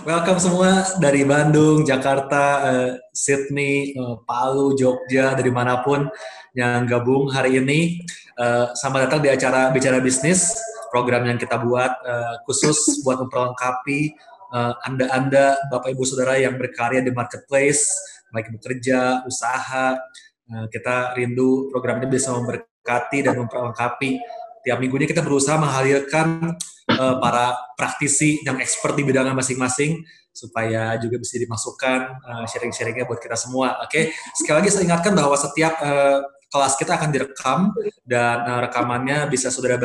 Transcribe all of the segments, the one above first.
Welcome semua dari Bandung, Jakarta, Sydney, Palu, Jogja, dari manapun yang gabung hari ini. Selamat datang di acara Bicara Bisnis, program yang kita buat khusus buat memperlengkapi Anda-Anda, Bapak Ibu Saudara yang berkarya di marketplace, baik bekerja, usaha. Kita rindu program ini bisa memberkati dan memperlengkapi. Tiap minggunya kita berusaha menghadirkan para praktisi yang expert di bidangnya masing-masing supaya juga bisa dimasukkan sharing-sharingnya buat kita semua. Oke, sekali lagi saya ingatkan bahwa setiap kelas kita akan direkam dan rekamannya bisa saudara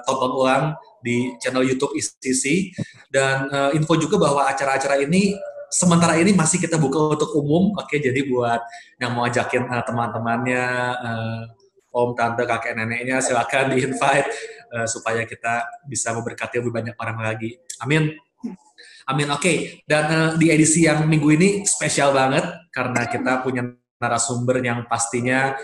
tonton ulang di channel YouTube ICC, dan info juga bahwa acara-acara ini sementara ini masih kita buka untuk umum. Oke, jadi buat yang mau ajakin teman-temannya, om, tante, kakek, neneknya, silakan di-invite supaya kita bisa memberkati lebih banyak orang lagi. Amin. Amin. Oke. Dan di edisi yang minggu ini spesial banget karena kita punya narasumber yang pastinya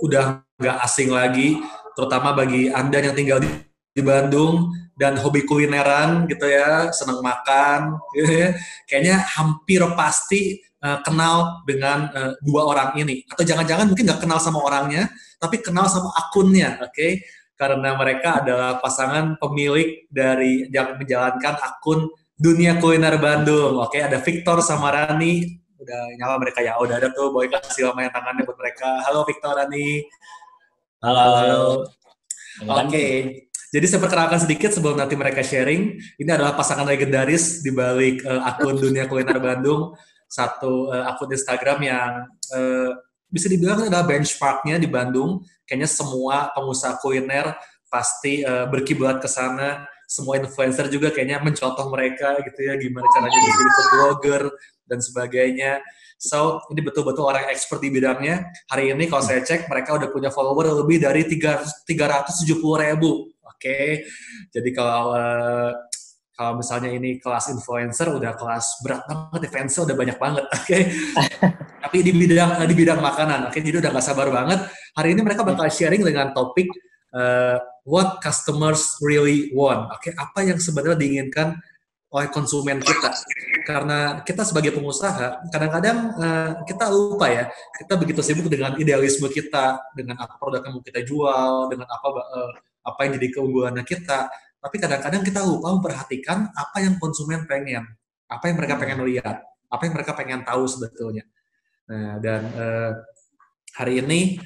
udah nggak asing lagi, terutama bagi Anda yang tinggal di Bandung dan hobi kulineran gitu ya, senang makan, gitu ya. Kayaknya hampir pasti kenal dengan dua orang ini. Atau jangan-jangan mungkin nggak kenal sama orangnya, tapi kenal sama akunnya, oke? Karena mereka adalah pasangan pemilik dari yang menjalankan akun Dunia Kuliner Bandung. Oke, ada Victor sama Rani. Udah nyala mereka ya? Udah ada tuh, boleh kasih lumayan tangannya buat mereka. Halo Victor, Rani. Halo, Halo, halo. halo. Oke, jadi saya perkenalkan sedikit sebelum nanti mereka sharing. Ini adalah pasangan legendaris di balik akun Dunia Kuliner Bandung, satu akun Instagram yang bisa dibilang adalah benchmarknya di Bandung. Kayaknya semua pengusaha kuliner pasti berkiblat ke sana. Semua influencer juga kayaknya mencontoh mereka gitu ya, gimana caranya bisa jadi food blogger dan sebagainya. So, ini betul-betul orang expert di bidangnya. Hari ini kalau saya cek, mereka udah punya follower lebih dari 370.000. Oke, jadi kalau misalnya ini kelas influencer, udah kelas berat banget, fansnya udah banyak banget. Oke, tapi di bidang makanan. Oke, jadi udah gak sabar banget. Hari ini mereka bakal sharing dengan topik what customers really want. Oke, apa yang sebenarnya diinginkan oleh konsumen kita. Karena kita sebagai pengusaha, kadang-kadang kita lupa ya, kita begitu sibuk dengan idealisme kita, dengan apa produk yang mau kita jual, dengan apa yang jadi keunggulannya kita. Tapi kadang-kadang kita lupa memperhatikan apa yang konsumen pengen, apa yang mereka pengen lihat, apa yang mereka pengen tahu sebetulnya. Nah, dan hari ini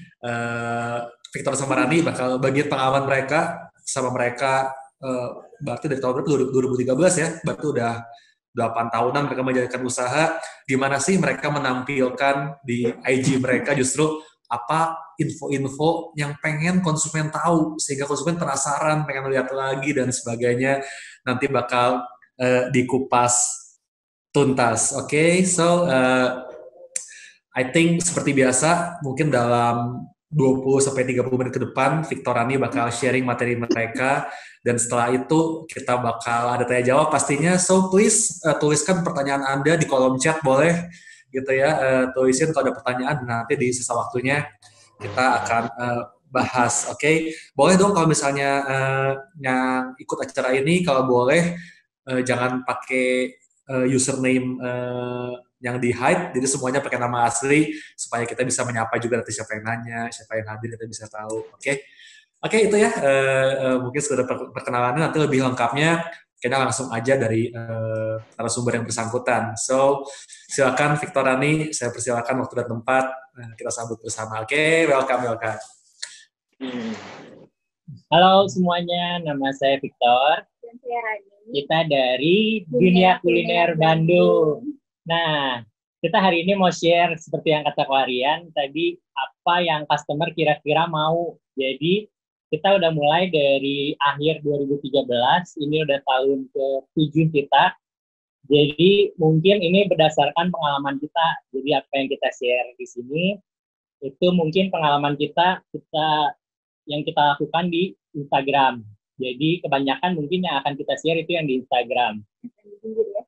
Victor sama Rani bakal bagi pengalaman mereka sama mereka, berarti dari tahun 2013 ya, berarti udah 8 tahunan mereka menjalankan usaha. Gimana sih mereka menampilkan di IG mereka justru apa info-info yang pengen konsumen tahu, sehingga konsumen penasaran, pengen lihat lagi dan sebagainya. Nanti bakal dikupas tuntas. Oke, so I think seperti biasa, mungkin dalam 20-30 menit ke depan, Victorani bakal sharing materi mereka, dan setelah itu kita bakal ada tanya jawab pastinya. So please tuliskan pertanyaan Anda di kolom chat, boleh gitu ya, tulisin kalau ada pertanyaan, nanti di sisa waktunya kita akan bahas. Oke, boleh dong kalau misalnya yang ikut acara ini, kalau boleh jangan pakai username yang di hide, jadi semuanya pakai nama asli supaya kita bisa menyapa juga nanti siapa yang nanya, siapa yang hadir, kita bisa tahu. Oke, itu ya mungkin sudah perkenalannya. Nanti lebih lengkapnya kita langsung aja dari narasumber yang bersangkutan. So silakan Victorani, saya persilakan waktu dan tempat, kita sambut bersama. Oke, welcome. Halo semuanya, nama saya Victor. Dan saya Rani. Kita dari Dunia Kuliner Bandung. Nah, kita hari ini mau share seperti yang kata Klarian tadi, apa yang customer kira-kira mau. Jadi, kita udah mulai dari akhir 2013, ini udah tahun ke-7 kita. Jadi mungkin ini berdasarkan pengalaman kita. Jadi apa yang kita share di sini itu mungkin pengalaman kita yang kita lakukan di Instagram. Jadi kebanyakan mungkin yang akan kita share itu yang di Instagram.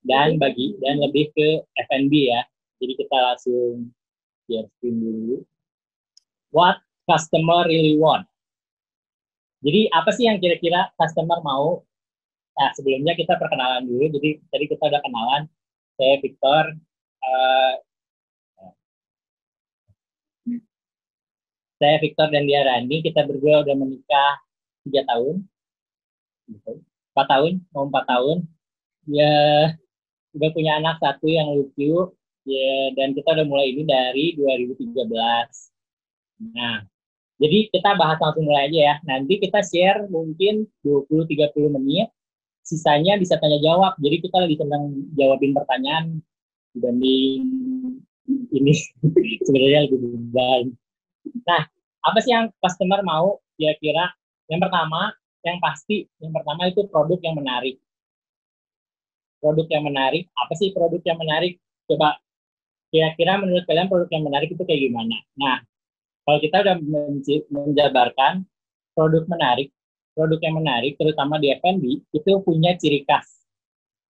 Dan lebih ke F&B ya. Jadi kita langsung share screen dulu. What customer really want. Jadi apa sih yang kira-kira customer mau? Nah, sebelumnya kita perkenalan dulu. Jadi tadi kita udah kenalan. Saya Victor. Uh, saya Victor dan dia Rani. Kita berdua udah menikah 3 tahun. 4 tahun, mau 4 tahun. Ya, udah punya anak satu yang lucu. Ya, dan kita udah mulai ini dari 2013. Nah, jadi kita bahas langsung mulai aja ya. Nanti kita share mungkin 20-30 menit. Sisanya bisa tanya jawab. Jadi kita lebih senang jawabin pertanyaan dibanding ini. Sebenarnya lebih beban. Nah, apa sih yang customer mau kira-kira? Yang pertama, yang pasti, yang pertama itu produk yang menarik. Produk yang menarik, apa sih produk yang menarik? Coba kira-kira menurut kalian produk yang menarik itu kayak gimana? Nah, kalau kita udah menjabarkan produk yang menarik, terutama di F&B, itu punya ciri khas,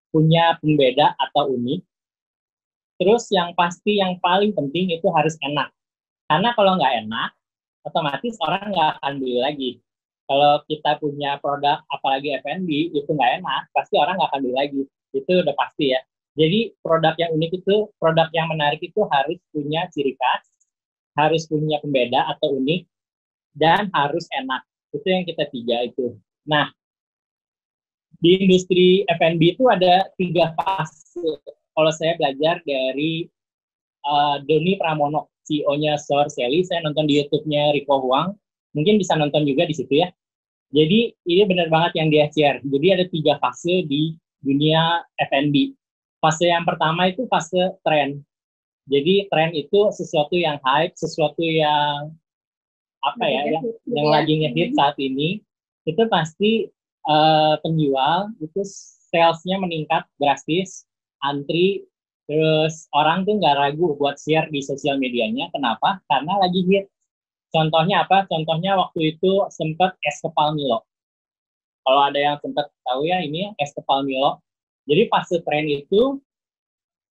punya pembeda atau unik. Terus yang pasti, yang paling penting itu harus enak. Karena kalau nggak enak, otomatis orang nggak akan beli lagi. Kalau kita punya produk, apalagi F&B, itu nggak enak, pasti orang nggak akan beli lagi. Itu udah pasti ya. Jadi produk yang unik itu, produk yang menarik itu harus punya ciri khas, harus punya pembeda atau unik, dan harus enak. Itu yang kita 3 itu. Nah, di industri F&B itu ada 3 fase. Kalau saya belajar dari Doni Pramono, CEO-nya Sor Sally, saya nonton di YouTube-nya Rico Huang, mungkin bisa nonton juga di situ ya. Jadi ini benar banget yang dia share. Jadi ada 3 fase di dunia F&B. Fase yang pertama itu fase tren. Jadi tren itu sesuatu yang hype, sesuatu yang apa ya, yang lagi ngehit saat ini. Itu pasti penjual itu salesnya meningkat drastis, antri, terus orang tuh nggak ragu buat share di sosial medianya. Kenapa? Karena lagi hit. Contohnya apa? Contohnya waktu itu sempat es kepal Milo. Kalau ada yang sempat tahu ya, ini es kepal Milo. Jadi fase tren itu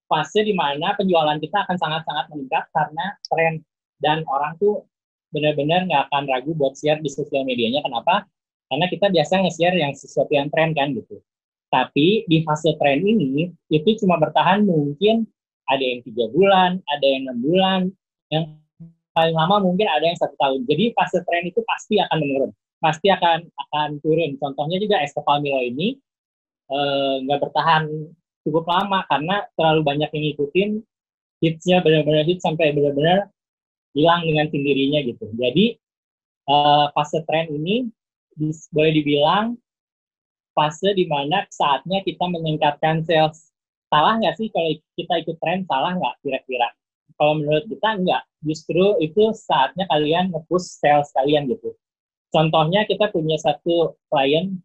fase di mana penjualan kita akan sangat-sangat meningkat karena tren, dan orang tuh benar-benar nggak akan ragu buat share di sosial medianya. Kenapa? Karena kita biasa nge-share yang sesuatu yang tren kan gitu. Tapi di fase tren ini itu cuma bertahan mungkin ada yang 3 bulan, ada yang 6 bulan, yang paling lama mungkin ada yang 1 tahun. Jadi fase tren itu pasti akan menurun, pasti akan turun. Contohnya juga es kepal Milo ini nggak bertahan cukup lama karena terlalu banyak yang ngikutin, hitsnya benar-benar hits sampai benar-benar hilang dengan sendirinya gitu. Jadi fase tren ini boleh dibilang fase di mana saatnya kita meningkatkan sales. Salah nggak sih kalau kita ikut tren? Salah nggak kira-kira? Kalau menurut kita nggak. Justru itu saatnya kalian nge-push sales kalian gitu. Contohnya kita punya satu klien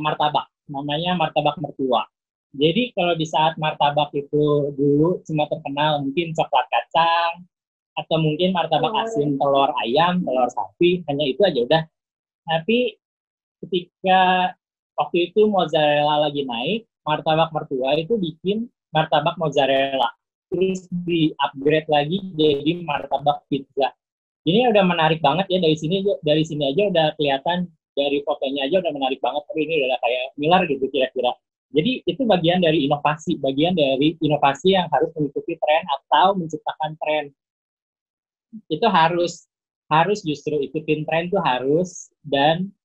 martabak, namanya martabak mertua. Jadi kalau di saat martabak itu dulu cuma terkenal mungkin coklat kacang, atau mungkin martabak asin telur ayam, telur sapi, hanya itu aja udah. Tapi ketika waktu itu mozzarella lagi naik, martabak mertua itu bikin martabak mozzarella. Terus di-upgrade lagi jadi martabak pizza. Ini udah menarik banget ya, dari sini aja udah kelihatan, dari fotonya aja udah menarik banget, tapi ini udah kayak milar gitu kira-kira. Jadi itu bagian dari inovasi yang harus mengikuti tren atau menciptakan tren. Itu harus justru ikutin tren tuh harus, dan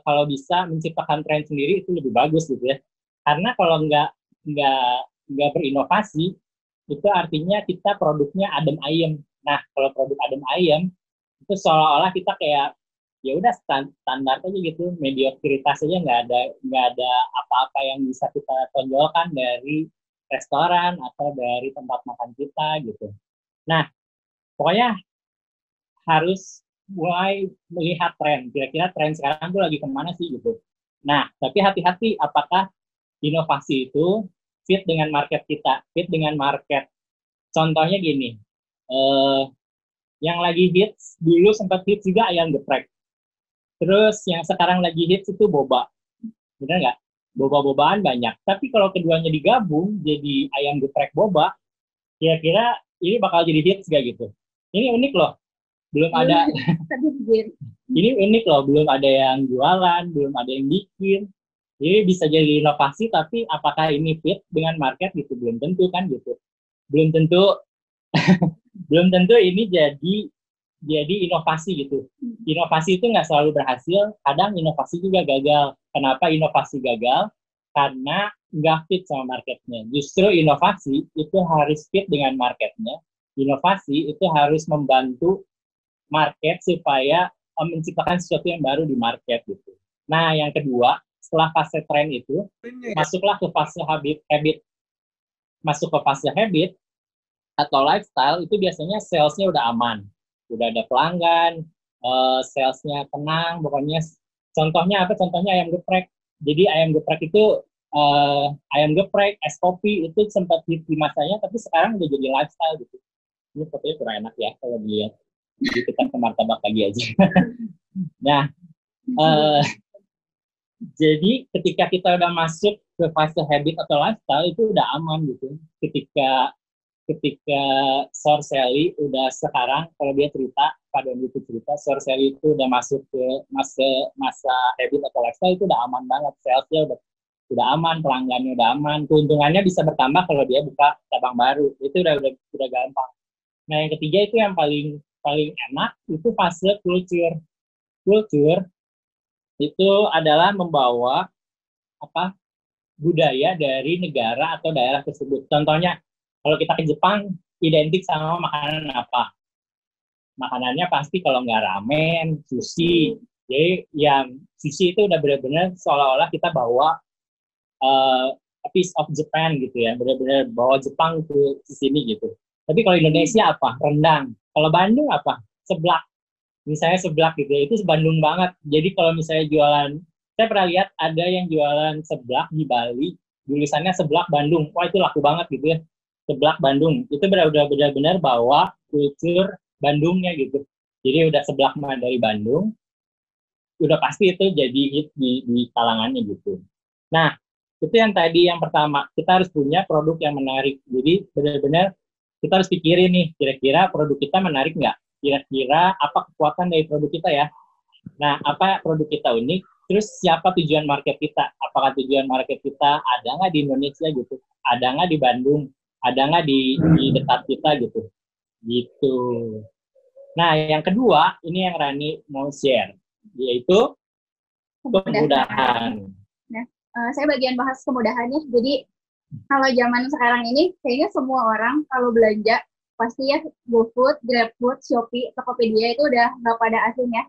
kalau bisa menciptakan tren sendiri itu lebih bagus gitu ya. Karena kalau nggak berinovasi, itu artinya kita produknya adem ayem. Nah, kalau produk adem ayem itu seolah-olah kita kayak ya udah standar aja gitu, mediokritas aja, nggak ada apa-apa yang bisa kita tonjolkan dari restoran atau dari tempat makan kita gitu. Nah, pokoknya harus mulai melihat tren. Kira-kira tren sekarang tuh lagi kemana sih gitu. Nah, tapi hati-hati apakah inovasi itu fit dengan market kita, fit dengan market. Contohnya gini, yang lagi hits, dulu sempat hits juga ayam geprek. Terus yang sekarang lagi hits itu boba. Bener nggak? Boba-bobaan banyak. Tapi kalau keduanya digabung jadi ayam geprek boba, kira-kira ini bakal jadi hits gak gitu? Ini unik loh. Belum ada. Ini unik loh. Belum ada yang jualan, belum ada yang bikin. Ini bisa jadi inovasi, tapi apakah ini fit dengan market gitu? Belum tentu kan gitu. Belum tentu belum tentu ini jadi inovasi gitu. Inovasi itu nggak selalu berhasil, kadang inovasi juga gagal. Kenapa inovasi gagal? Karena nggak fit sama marketnya. Justru inovasi itu harus fit dengan marketnya. Inovasi itu harus membantu market supaya menciptakan sesuatu yang baru di market gitu. Nah, yang kedua, setelah fase tren itu, masuklah ke fase habit. Masuk ke fase habit atau lifestyle itu biasanya salesnya udah aman, udah ada pelanggan, salesnya tenang, pokoknya contohnya apa? Contohnya ayam geprek. Jadi ayam geprek itu ayam geprek, es kopi itu sempat hit di masanya, tapi sekarang udah jadi lifestyle gitu. Ini fotonya kurang enak ya kalau dilihat. Jadi kita ke martabak lagi aja. Nah, jadi ketika kita udah masuk ke fase habit atau lifestyle itu udah aman gitu. Ketika Sorcelli udah sekarang, kalau dia cerita, pada itu cerita, Sorcelli itu udah masuk ke masa habit atau lifestyle itu udah aman banget, salesnya udah aman, pelanggannya udah aman, keuntungannya bisa bertambah kalau dia buka cabang baru, itu udah gampang. Nah yang ketiga itu yang paling enak itu fase culture. Culture itu adalah membawa budaya dari negara atau daerah tersebut. Contohnya kalau kita ke Jepang, identik sama makanan apa? Makanannya pasti kalau nggak ramen, sushi. Jadi yang sushi itu udah benar-benar seolah-olah kita bawa a piece of Japan gitu ya, benar-benar bawa Jepang ke sini gitu. Tapi kalau Indonesia apa? Rendang. Kalau Bandung apa? Seblak. Misalnya seblak gitu ya, itu Bandung banget. Jadi kalau misalnya jualan, saya pernah lihat ada yang jualan seblak di Bali, tulisannya seblak Bandung. Wah itu laku banget gitu ya. Seblak Bandung itu benar-benar bawa kultur Bandungnya gitu. Jadi udah seblak dari Bandung, udah pasti itu jadi hit di kalangannya gitu. Nah itu yang tadi yang pertama, kita harus punya produk yang menarik. Jadi benar-benar kita harus pikirin nih, kira-kira produk kita menarik nggak? Kira-kira apa kekuatan dari produk kita ya? Nah apa produk kita unik? Terus siapa tujuan market kita? Apakah tujuan market kita ada nggak di Indonesia gitu? Ada nggak di Bandung? Ada nggak di dekat kita gitu? Gitu. Nah, yang kedua, ini yang Rani mau share, yaitu kemudahan. Nah, saya bagian bahas kemudahannya. Jadi, kalau zaman sekarang ini, kayaknya semua orang kalau belanja, pasti ya GoFood, GrabFood, Shopee, Tokopedia itu udah nggak pada asing ya.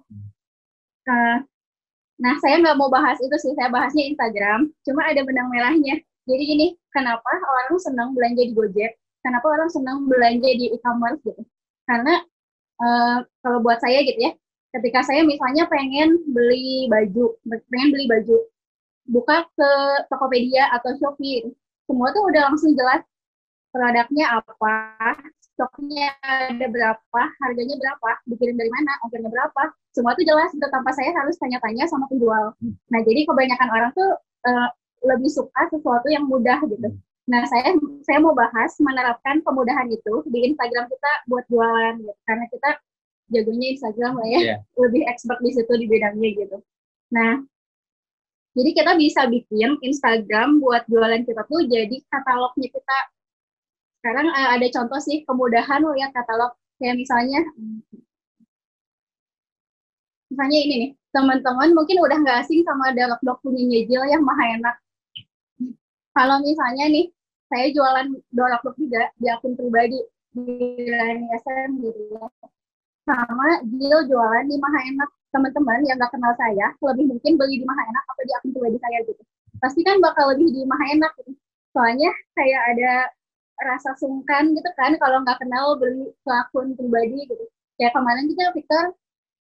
Nah, saya nggak mau bahas itu sih, saya bahasnya Instagram. Cuma ada benang merahnya. Jadi gini, kenapa orang senang belanja di Gojek? Kenapa orang senang belanja di e-commerce gitu? Karena kalau buat saya gitu ya, ketika saya misalnya pengen beli baju, buka ke Tokopedia atau Shopee, semua tuh udah langsung jelas produknya apa, stoknya ada berapa, harganya berapa, dikirim dari mana, ongkirnya berapa, semua tuh jelas gitu tanpa saya harus tanya-tanya sama penjual. Nah jadi kebanyakan orang tuh lebih suka sesuatu yang mudah gitu. Nah saya mau bahas menerapkan kemudahan itu di Instagram kita buat jualan gitu, karena kita jagonya Instagram lah ya, lebih expert di situ di bidangnya gitu. Nah jadi kita bisa bikin Instagram buat jualan kita tuh jadi katalognya kita. Sekarang ada contoh sih kemudahan lihat katalog kayak misalnya ini nih, teman-teman mungkin udah nggak asing sama Dark punya Nyejil yang maha enak. Kalau misalnya nih saya jualan Dark juga di akun pribadi di Rani SM gitu ya, sama Jil jualan di maha enak, teman-teman yang nggak kenal saya lebih mungkin beli di maha enak atau di akun pribadi saya gitu. Pasti kan bakal lebih di maha enak gitu. Soalnya kayak ada rasa sungkan gitu kan kalau nggak kenal beli ke akun pribadi gitu. Kayak kemarin kita Victor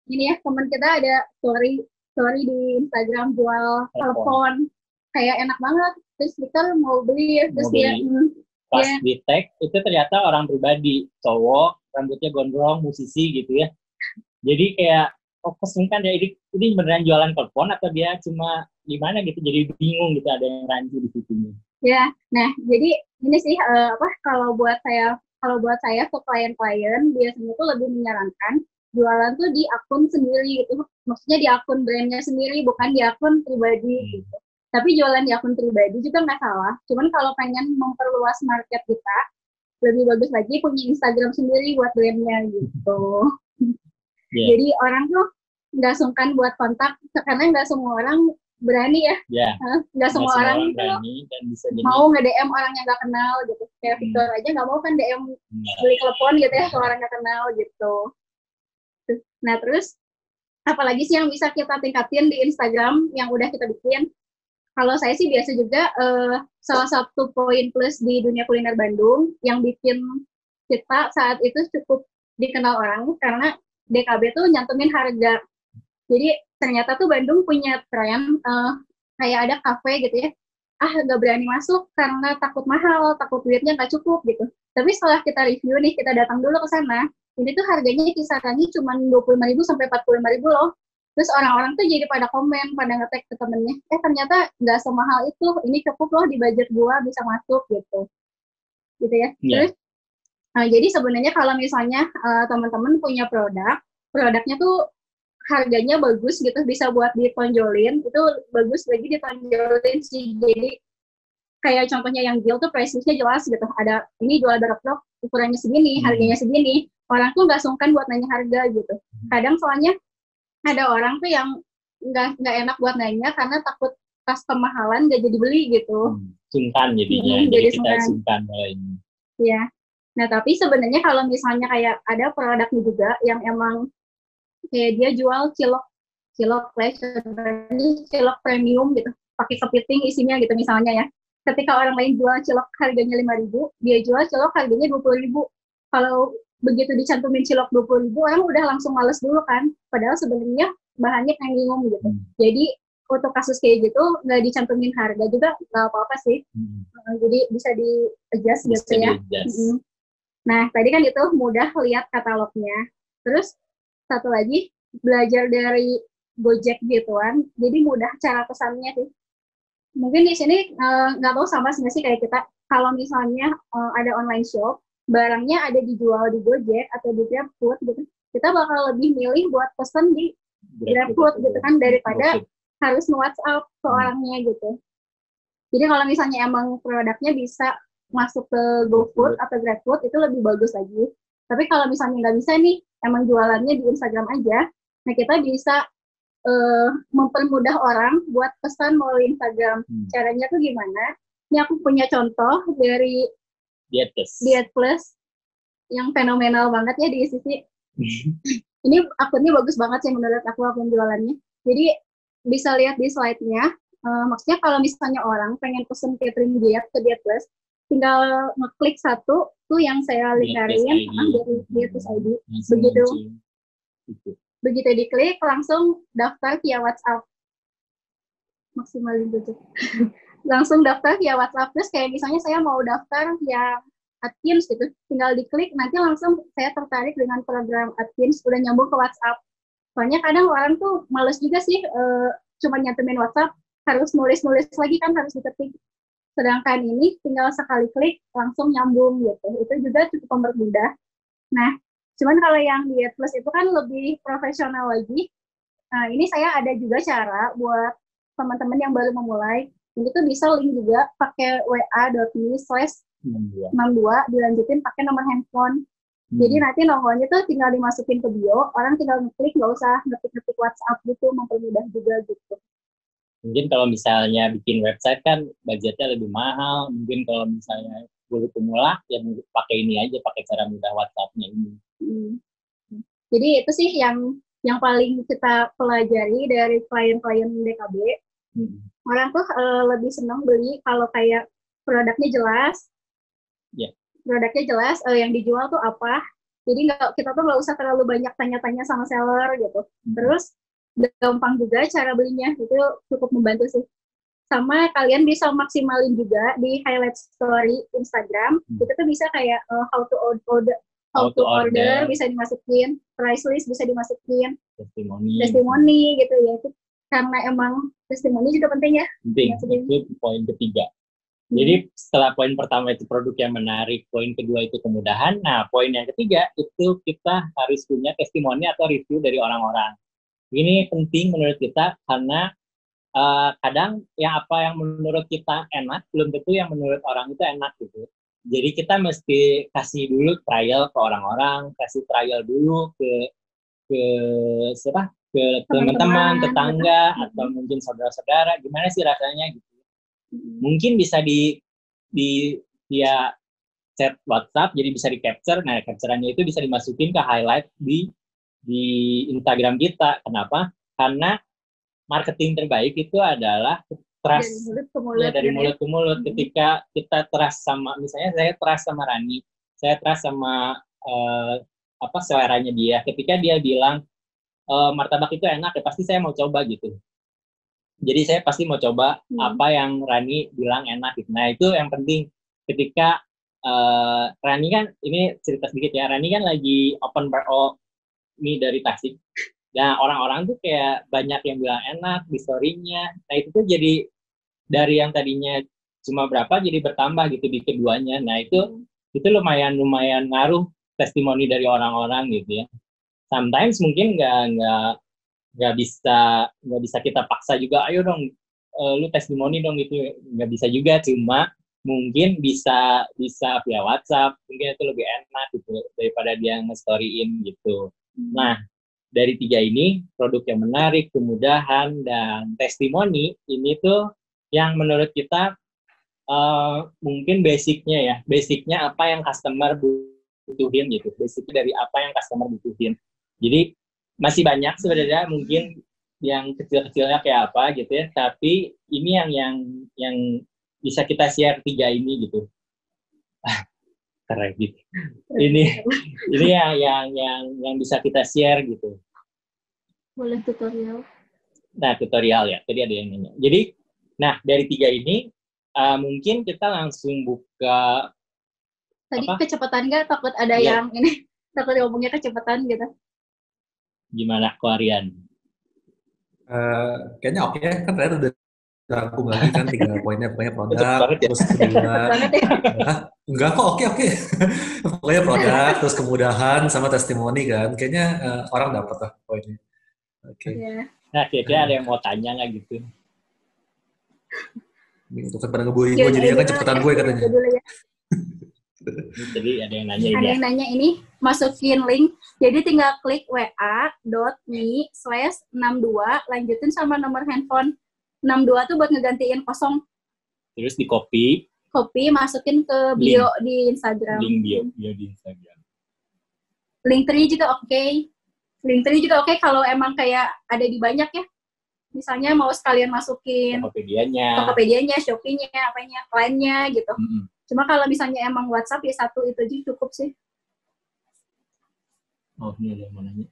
ini ya, teman kita ada story di Instagram jual telepon, kayak enak banget terus kita mau beli terus Mau dia beli. Pas ya di tag itu ternyata orang pribadi, cowok, rambutnya gondrong, musisi gitu ya. Jadi kayak kesungkan ya, ini beneran jualan telepon atau dia cuma gimana gitu, jadi bingung gitu, ada yang rancu di situ. ya. Nah, jadi ini sih kalau buat saya ke klien-klien biasanya tuh lebih menyarankan jualan tuh di akun sendiri gitu. Maksudnya di akun brandnya sendiri, bukan di akun pribadi gitu. Tapi jualan di akun pribadi juga nggak salah. Cuman kalau pengen memperluas market kita, lebih bagus lagi punya Instagram sendiri buat brandnya gitu. Yeah. Jadi orang tuh nggak sungkan buat kontak, karena nggak semua orang berani ya. Yeah. Nggak semua orang tuh mau nge-DM orang yang nggak kenal gitu. Kayak Victor aja nggak mau kan DM beli telepon gitu ya ke orang nggak kenal gitu. Nah terus, apalagi sih yang bisa kita tingkatin di Instagram yang udah kita bikin? Kalau saya sih biasa juga salah satu poin plus di dunia kuliner Bandung yang bikin kita saat itu cukup dikenal orang karena DKB tuh nyantumin harga. Jadi ternyata tuh Bandung punya tren kayak ada kafe gitu ya, nggak berani masuk karena takut mahal, takut duitnya nggak cukup gitu. Tapi setelah kita review nih, kita datang dulu ke sana, ini tuh harganya kisarannya cuma 25.000 sampai 45.000 loh. Terus orang-orang tuh jadi pada komen, pada nge-tag ke temennya, ternyata nggak semahal itu, ini cukup loh di budget gua bisa masuk gitu ya. Terus jadi sebenarnya kalau misalnya teman-teman punya produknya tuh harganya bagus gitu, bisa buat ditonjolin, itu bagus lagi ditonjolin sih. Jadi kayak contohnya yang deal tuh price listnya jelas gitu, ada ini jual dark ukurannya segini, harganya segini, orang tuh nggak sungkan buat nanya harga gitu. Kadang soalnya ada orang tuh yang nggak enak buat nanya karena takut pas kemahalan nggak jadi beli gitu. Sungkan jadinya, jadi kita sungkan ini. Iya. Nah tapi sebenarnya kalau misalnya kayak ada produknya juga yang emang kayak dia jual cilok flash, ini cilok premium gitu, pakai kepiting isinya gitu misalnya ya. Ketika orang lain jual cilok harganya 5.000, dia jual cilok harganya 20.000. Kalau begitu dicantumin cilok 20.000, orang udah langsung males dulu kan. Padahal sebenarnya bahannya premium gitu. Jadi untuk kasus kayak gitu nggak dicantumin harga juga nggak apa-apa sih. Jadi bisa di-adjust gitu ya. Nah tadi kan itu mudah lihat katalognya. Terus satu lagi belajar dari Gojek gituan. Jadi mudah cara pesannya sih. Mungkin di sini nggak tahu sama sih kayak kita. Kalau misalnya ada online shop, barangnya ada dijual di Gojek atau di GrabFood gitu, kita bakal lebih milih buat pesan di GrabFood gitu kan daripada harus nge-WhatsApp ke orangnya gitu. Jadi kalau misalnya emang produknya bisa masuk ke GoFood atau GrabFood itu lebih bagus lagi. Tapi kalau misalnya nggak bisa nih, emang jualannya di Instagram aja, nah kita bisa mempermudah orang buat pesan melalui Instagram. Caranya tuh gimana? Ini aku punya contoh dari Diet Plus yang fenomenal banget ya di sisi. Ini akunnya bagus banget sih menurut aku akun jualannya. Jadi bisa lihat di slide-nya. Maksudnya kalau misalnya orang pengen pesen catering diet ke Diet Plus, tinggal ngeklik satu tuh yang saya lingkarin dari Diet Plus ID. Begitu diklik langsung daftar via WhatsApp. Maksimalin budget. Langsung daftar via WhatsApp. Terus kayak misalnya saya mau daftar via Atkins gitu, tinggal diklik nanti langsung saya tertarik dengan program Atkins, udah nyambung ke WhatsApp. Soalnya kadang orang tuh males juga sih cuma nyantumin WhatsApp, harus nulis-nulis lagi kan, harus diketik. Sedangkan ini tinggal sekali klik langsung nyambung gitu. Itu juga cukup mempermudah. Nah, cuman kalau yang Diet Plus itu kan lebih profesional lagi. Nah, ini saya ada juga cara buat teman-teman yang baru memulai. Ini tuh bisa link juga pakai wa.me/62 dilanjutin pakai nomor handphone. Jadi nanti nomornya tuh tinggal dimasukin ke bio, orang tinggal ngeklik, nggak usah ngetik-ngetik WhatsApp gitu, mempermudah juga gitu. Mungkin kalau misalnya bikin website kan budgetnya lebih mahal. Mungkin kalau misalnya baru pemula, ya pakai ini aja, pakai cara mudah WhatsApp-nya ini. Jadi itu sih yang paling kita pelajari dari klien-klien DKB. Orang tuh lebih senang beli kalau kayak produknya jelas. Produknya jelas, yang dijual tuh apa. Jadi kita tuh nggak usah terlalu banyak tanya-tanya sama seller gitu. Terus gampang juga cara belinya, itu cukup membantu sih. Sama kalian bisa maksimalin juga di highlight story Instagram. Itu tuh bisa kayak how to order bisa dimasukin, price list bisa dimasukin, testimoni gitu ya. Itu karena emang testimoni juga penting ya. Penting. Itu poin ketiga. Jadi setelah poin pertama itu produk yang menarik, poin kedua itu kemudahan. Nah, poin yang ketiga itu kita harus punya testimoni atau review dari orang-orang. Ini penting menurut kita karena kadang apa yang menurut kita enak belum tentu yang menurut orang itu enak gitu. Jadi kita mesti kasih dulu trial ke orang-orang, kasih trial dulu ke teman-teman, tetangga atau mungkin saudara-saudara, gimana sih rasanya gitu. Mungkin bisa via chat WhatsApp, jadi bisa di capture. Nah, capture-annya itu bisa dimasukin ke highlight di Instagram kita. Kenapa? Karena marketing terbaik itu adalah trust dari mulut ke mulut. Ketika kita trust sama, misalnya saya trust sama Rani, saya trust sama seleranya dia. Ketika dia bilang martabak itu enak, ya pasti saya mau coba gitu. Jadi saya pasti mau coba apa yang Rani bilang enak gitu. Nah, itu yang penting. Ketika Rani kan, ini cerita sedikit ya, Rani kan lagi open BO mie dari Tasik. Nah, orang-orang tuh kayak banyak yang bilang enak di story-nya. Nah, itu tuh jadi dari yang tadinya cuma berapa jadi bertambah gitu di keduanya. Nah, itu lumayan ngaruh testimoni dari orang-orang gitu ya. Sometimes mungkin nggak bisa kita paksa juga, ayo dong lu testimoni dong gitu, nggak bisa juga, cuma mungkin bisa via WhatsApp, mungkin itu lebih enak gitu daripada dia nge-storyin gitu. Nah, dari 3 ini, produk yang menarik, kemudahan, dan testimoni, ini tuh yang menurut kita mungkin basicnya apa yang customer butuhin gitu, basicnya dari apa yang customer butuhin. Jadi masih banyak sebenarnya mungkin yang kecil-kecilnya kayak apa gitu ya, tapi ini yang bisa kita share 3 ini gitu. Keren gitu. Ini yang bisa kita share gitu. Boleh tutorial. Nah, tutorial ya. Tadi ada yang nanya. Jadi, nah dari 3 ini mungkin kita langsung buka. Tadi kecepatan nggak? Takut ada yang ini. Takut ngomongnya kecepatan gitu. Gimana, Koarian? Kayaknya oke, kan Ryan udah rangkum lagi kan 3 poinnya, pokoknya produk, terus kedua, enggak kok, oke. Pokoknya produk, terus kemudahan, sama testimoni kan, kayaknya orang dapat lah poinnya. Oke. Nah, kira-kira ada yang mau tanya nggak gitu? Ini itu kan pada ngebully gue, jadinya kan cepetan gue katanya. Jadi ada yang nanya ini. Ada yang nanya ini, masukin link. Jadi tinggal klik wa.me/62, lanjutin sama nomor handphone. 62 tuh buat ngegantiin kosong. Terus di copy, masukin ke bio di Instagram. Link bio di Instagram. Linktree juga oke kalau emang kayak ada di banyak ya. Misalnya mau sekalian masukin Tokopedia-nya, Shopee-nya, apanya, lainnya gitu. Cuma kalau misalnya emang WhatsApp ya satu itu aja cukup sih. Oh, ini ada yang mau nanya.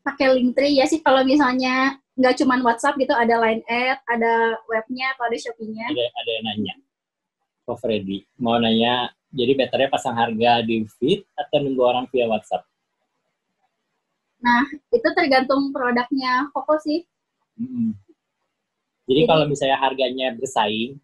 Pakai Linktree ya sih kalau misalnya nggak cuma WhatsApp gitu, ada Line Ads, ada webnya atau ada Shopee-nya. Ada yang nanya. Kok Freddy mau nanya, jadi betternya pasang harga di feed atau nunggu orang via WhatsApp? Nah, itu tergantung produknya Koko sih. Jadi kalau misalnya harganya bersaing,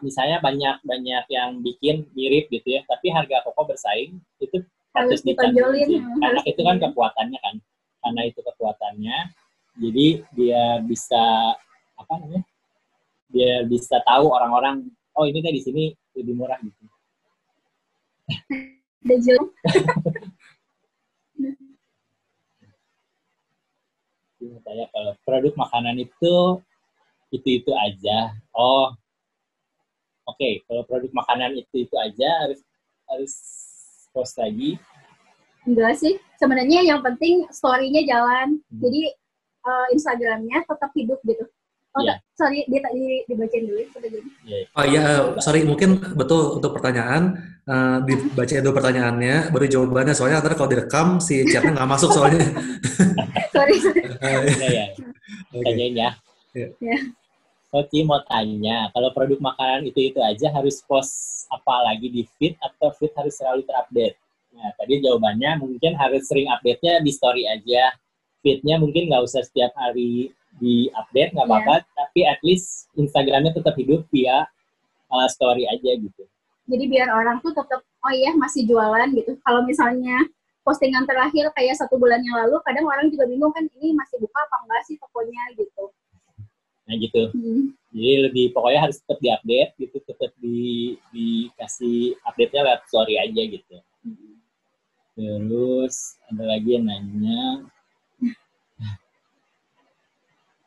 misalnya banyak yang bikin mirip gitu ya, tapi harga Koko bersaing, itu harus ditonjolin. Karena itu kan kekuatannya kan. Karena itu kekuatannya, jadi dia bisa dia bisa tahu orang-orang, oh ini teh di sini lebih murah gitu. Saya kalau produk makanan itu aja. Oh, oke. Kalau produk makanan itu aja harus post lagi. Enggak sih. Sebenarnya yang penting story-nya jalan. Jadi Instagram-nya tetap hidup gitu. Oh, sorry, dia tadi dibacain dulu. Oh iya, sorry, mungkin betul untuk pertanyaan. dibacain dulu pertanyaannya, baru jawabannya. Soalnya ntar kalau direkam si chatnya nggak masuk soalnya. Sorry. Ya, tanyain ya. Ya. Oke, mau tanya, kalau produk makanan itu aja harus post apa lagi di feed atau feed harus selalu terupdate? Nah, tadi jawabannya mungkin harus sering update-nya di story aja. Feed-nya mungkin nggak usah setiap hari di-update, nggak apa-apa, tapi at least Instagram-nya tetap hidup via story aja gitu. Jadi biar orang tuh tetap, oh iya masih jualan gitu. Kalau misalnya postingan terakhir kayak 1 bulan yang lalu, kadang orang juga bingung kan, ini masih buka apa enggak sih tokonya gitu. Nah gitu. Jadi lebih pokoknya harus tetap diupdate gitu, tetap dikasih update-nya lewat story aja gitu. Terus ada lagi yang nanya,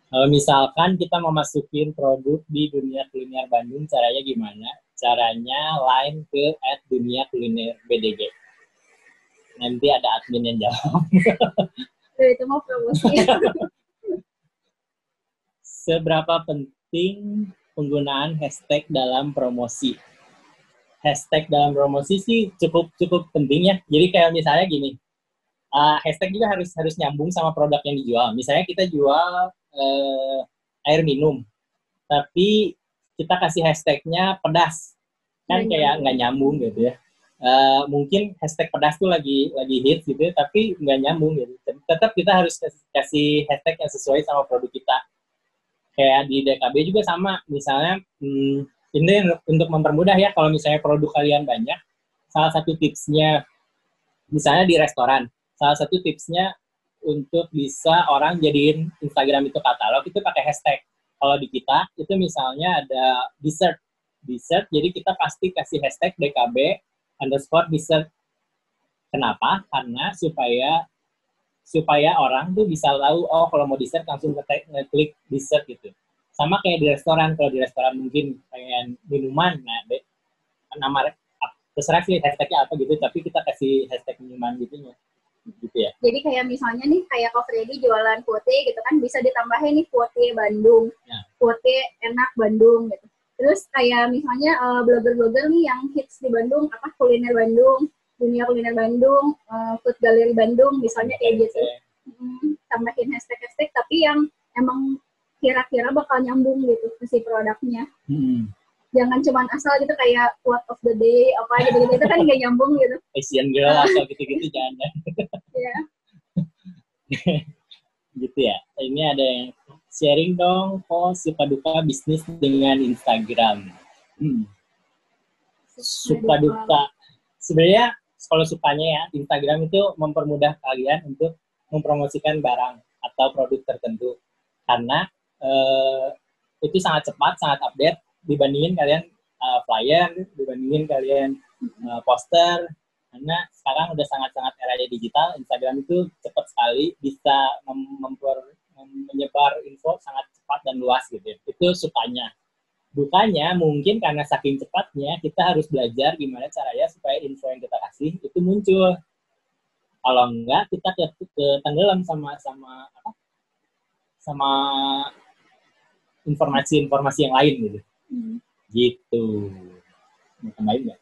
kalau misalkan kita mau masukin produk di dunia kuliner Bandung, caranya gimana? Caranya line ke @duniakulinerbdg. Nanti ada admin yang jawab. Itu mau promosi. Seberapa penting penggunaan hashtag dalam promosi? Hashtag dalam promosi sih cukup penting ya. Jadi kayak misalnya gini, hashtag juga harus nyambung sama produk yang dijual. Misalnya kita jual air minum, tapi kita kasih hashtagnya pedas, kan kayak nggak nyambung gitu ya. Mungkin hashtag pedas tuh lagi hits gitu, tapi nggak nyambung gitu. Tetap kita harus kasih hashtag yang sesuai sama produk kita. Kayak di DKB juga sama, misalnya ini untuk mempermudah ya, kalau misalnya produk kalian banyak, salah satu tipsnya, misalnya di restoran, salah satu tipsnya untuk bisa orang jadiin Instagram itu katalog, itu pakai hashtag. Kalau di kita, itu misalnya ada dessert, jadi kita pasti kasih hashtag DKB_dessert. Kenapa? Karena supaya orang tuh bisa tahu, oh kalau mau dessert langsung klik dessert gitu. Sama kayak di restoran, kalau di restoran mungkin pengen minuman, nah nama terserah sih hashtagnya apa gitu, tapi kita kasih hashtag minuman gitu ya. Jadi kayak misalnya nih, kayak Kak Freddy jualan kuotie gitu kan, bisa ditambahin nih kuotie Bandung, kuotie enak Bandung gitu. Terus kayak misalnya blogger-blogger nih yang hits di Bandung, apa kuliner Bandung, dunia kuliner Bandung, food gallery Bandung, misalnya kayak gitu. Tambahin hashtag-hashtag, tapi yang emang kira-kira bakal nyambung gitu ke si produknya. Jangan cuma asal gitu kayak quote of the day, apa gitu-gitu, itu kan nggak nyambung gitu. Asian girl atau gitu-gitu jangan. Iya. Gitu ya. Ini ada yang sharing dong, suka duka bisnis dengan Instagram. Suka duka. Sebenarnya kalau sukanya ya, Instagram itu mempermudah kalian untuk mempromosikan barang atau produk tertentu. Karena itu sangat cepat, sangat update dibandingin kalian flyer, dibandingin kalian poster. Karena sekarang udah sangat-sangat era digital, Instagram itu cepat sekali bisa menyebar info sangat cepat dan luas gitu. Itu sukanya. Dukanya mungkin karena saking cepatnya kita harus belajar gimana caranya supaya info yang kita kasih itu muncul. Kalau enggak kita tenggelam sama informasi-informasi yang lain gitu. Gitu. Mau tambahin nggak?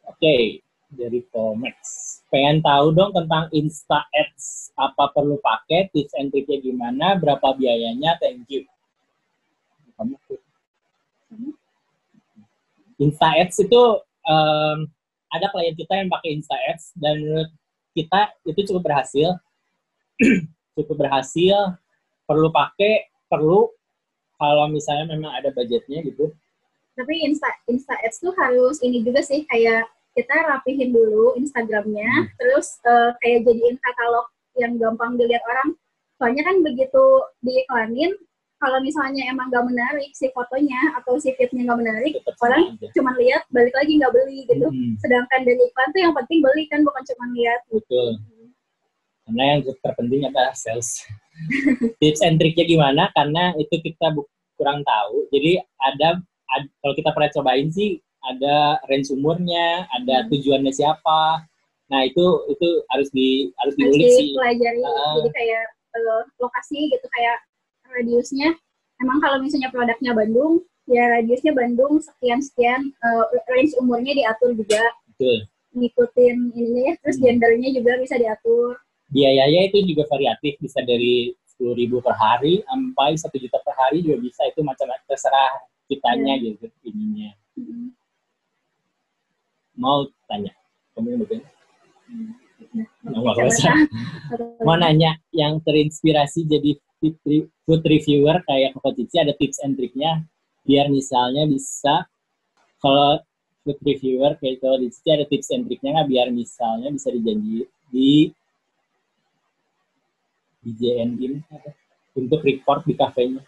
Oke, dari Comex. Pengen tahu dong tentang Insta Ads. Apa perlu pakai, tips and triknya gimana, berapa biayanya, thank you. Insta Ads itu ada klien kita yang pakai Insta Ads dan menurut kita itu cukup berhasil. Perlu kalau misalnya memang ada budgetnya gitu. Tapi Insta Ads tuh harus ini juga sih, kayak kita rapihin dulu Instagramnya, terus kayak jadiin katalog yang gampang dilihat orang. Soalnya kan begitu diiklanin, kalau misalnya emang gak menarik si fotonya atau si feed-nya gak menarik, orang cuma lihat, balik lagi gak beli gitu. Sedangkan dari iklan tuh yang penting beli kan, bukan cuma lihat. Betul. Karena yang terpenting adalah sales. Tips and triknya gimana? Karena itu kita kurang tahu. Jadi ada kalau kita pernah cobain sih, ada range umurnya, ada tujuannya siapa. Nah itu harus diulik sih. Dipelajari. Jadi kayak lokasi gitu, kayak radiusnya. Emang kalau misalnya produknya Bandung, Ya radiusnya Bandung sekian-sekian, range umurnya diatur juga. Betul. Ngikutin ininya ya, terus gendernya juga bisa diatur. Biayanya itu juga variatif, bisa dari 10.000 per hari sampai 1 juta per hari juga bisa, itu macam-macam terserah kitanya gitu ininya. Mau tanya, kamu mungkin? Mau nanya yang terinspirasi jadi food reviewer kayak Koko Cici, ada tips and triknya biar misalnya bisa, kalau food reviewer kayak Koko Cici ada tips and triknya nggak biar misalnya bisa dijanji di JN-in untuk record di kafenya,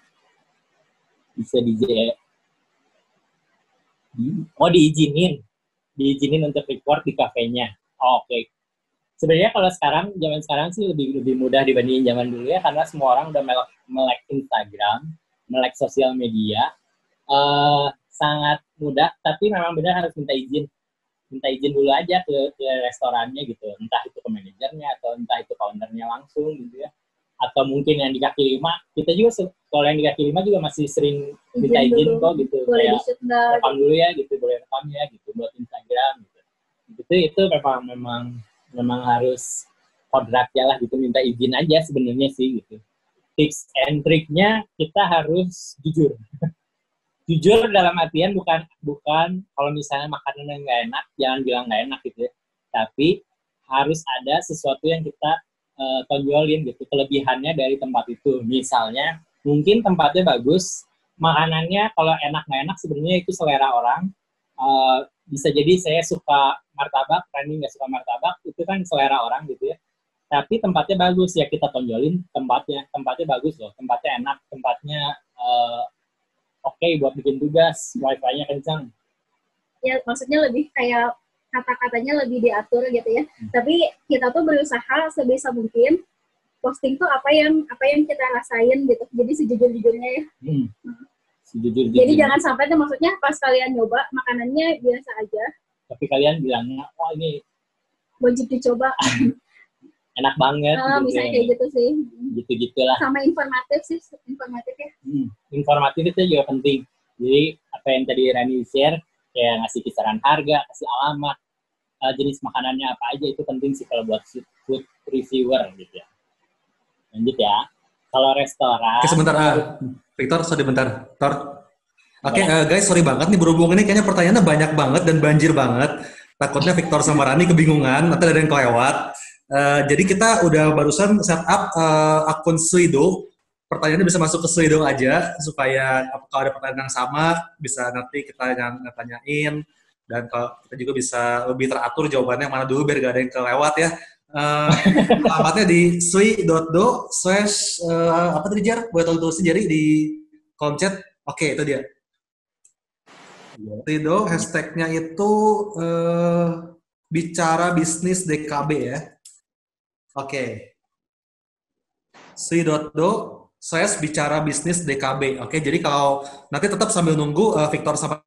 bisa diizinin untuk record di kafenya. Oke. Sebenarnya kalau zaman sekarang sih lebih mudah dibandingin zaman dulu ya, karena semua orang udah melek Instagram, melek sosial media, sangat mudah. Tapi memang benar harus minta izin dulu aja ke restorannya gitu, entah itu ke manajernya atau entah itu ownernya langsung gitu ya, atau mungkin yang di kaki lima. Kita juga kalau yang di kaki lima juga masih sering minta izin kok gitu, boleh kayak rekam dulu ya gitu, boleh rekam ya gitu buat Instagram gitu. Itu memang harus kodratnya lah gitu, minta izin aja sebenarnya sih gitu. Tips and triknya kita harus jujur. Jujur dalam artian bukan kalau misalnya makanan yang nggak enak, jangan bilang nggak enak gitu ya. Tapi harus ada sesuatu yang kita tonjolin gitu, kelebihannya dari tempat itu. Misalnya mungkin tempatnya bagus, makanannya kalau enak nggak enak sebenarnya itu selera orang. Bisa jadi saya suka martabak, Rani nggak suka martabak, itu kan selera orang gitu ya. Tapi tempatnya bagus, ya kita tonjolin tempatnya bagus loh, tempatnya enak, tempatnya oke buat bikin tugas, wifi-nya kencang. Ya maksudnya lebih kayak kata-katanya lebih diatur gitu ya. Tapi kita tuh berusaha sebisa mungkin posting tuh apa yang kita rasain gitu. Jadi sejujur-jujurnya ya. Jadi jangan sampai tuh maksudnya pas kalian nyoba makanannya biasa aja, tapi kalian bilangnya, wah ini wajib dicoba. Enak banget. Misalnya kayak gitu sih. Gitu-gitulah. Sama informatif ya. Informatif itu juga penting. Jadi apa yang tadi Rani share, kayak ngasih kisaran harga, kasih alamat, jenis makanannya apa aja, itu penting sih kalau buat food reviewer gitu ya. Lanjut ya. Kalau restoran. Oke, sebentar, Victor, sebentar. Oke, guys, sorry banget nih, berhubung ini kayaknya pertanyaannya banyak banget dan banjir banget. Takutnya Victor sama Rani kebingungan, nanti ada yang kelewat. Jadi kita udah barusan setup akun Slido. Pertanyaannya bisa masuk ke Slido aja, supaya kalau ada pertanyaan yang sama, bisa nanti kita yang tanyain. Dan kalau kita juga bisa lebih teratur jawabannya mana dulu, biar gak ada yang kelewat ya. Alamatnya di sui.do/ apa tadi Jar? Boleh tulis jadi di kolom chat. Oke, itu dia. Sui.do, hashtagnya itu bicara bisnis DKB ya. Oke. Sui.do/ bicara bisnis DKB. Oke, jadi kalau nanti tetap sambil nunggu Victor sama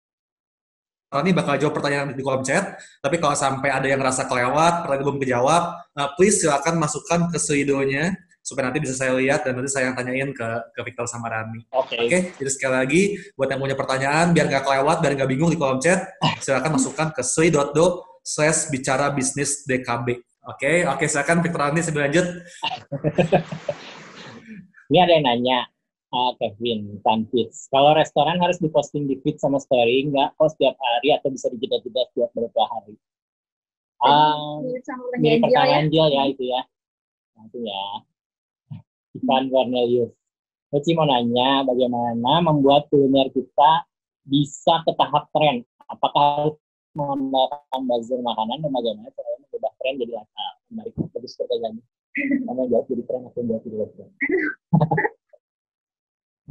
Rani bakal jawab pertanyaan di kolom chat, tapi kalau sampai ada yang ngerasa kelewat, pertanyaan belum kejawab, please silakan masukkan ke Slido-nya, supaya nanti bisa saya lihat dan nanti saya yang tanyain ke Victor sama Rani. Oke, jadi sekali lagi, buat yang punya pertanyaan, biar nggak kelewat, biar nggak bingung di kolom chat, silakan masukkan ke sui.do/ bicara bisnis DKB. Oke, silakan Victor Rani sebelum lanjut. Ini ada yang nanya, Kevin, Tanfits. Kalau restoran harus diposting di feed sama story, nggak? Oh, setiap hari atau bisa dijeda-jeda setiap beberapa hari? Mirip pertanyaan Jill ya itu ya. Nanti ya. Ivan Cornelius. Coach mau nanya, bagaimana membuat kuliner kita bisa ke tahap tren? Apakah harus mengembangkan buzzer makanan dan bagaimana caranya mengubah tren jadi langka? Menarik, bagus pertanyaannya. Kamu jawab jadi tren atau jawab jadi langka?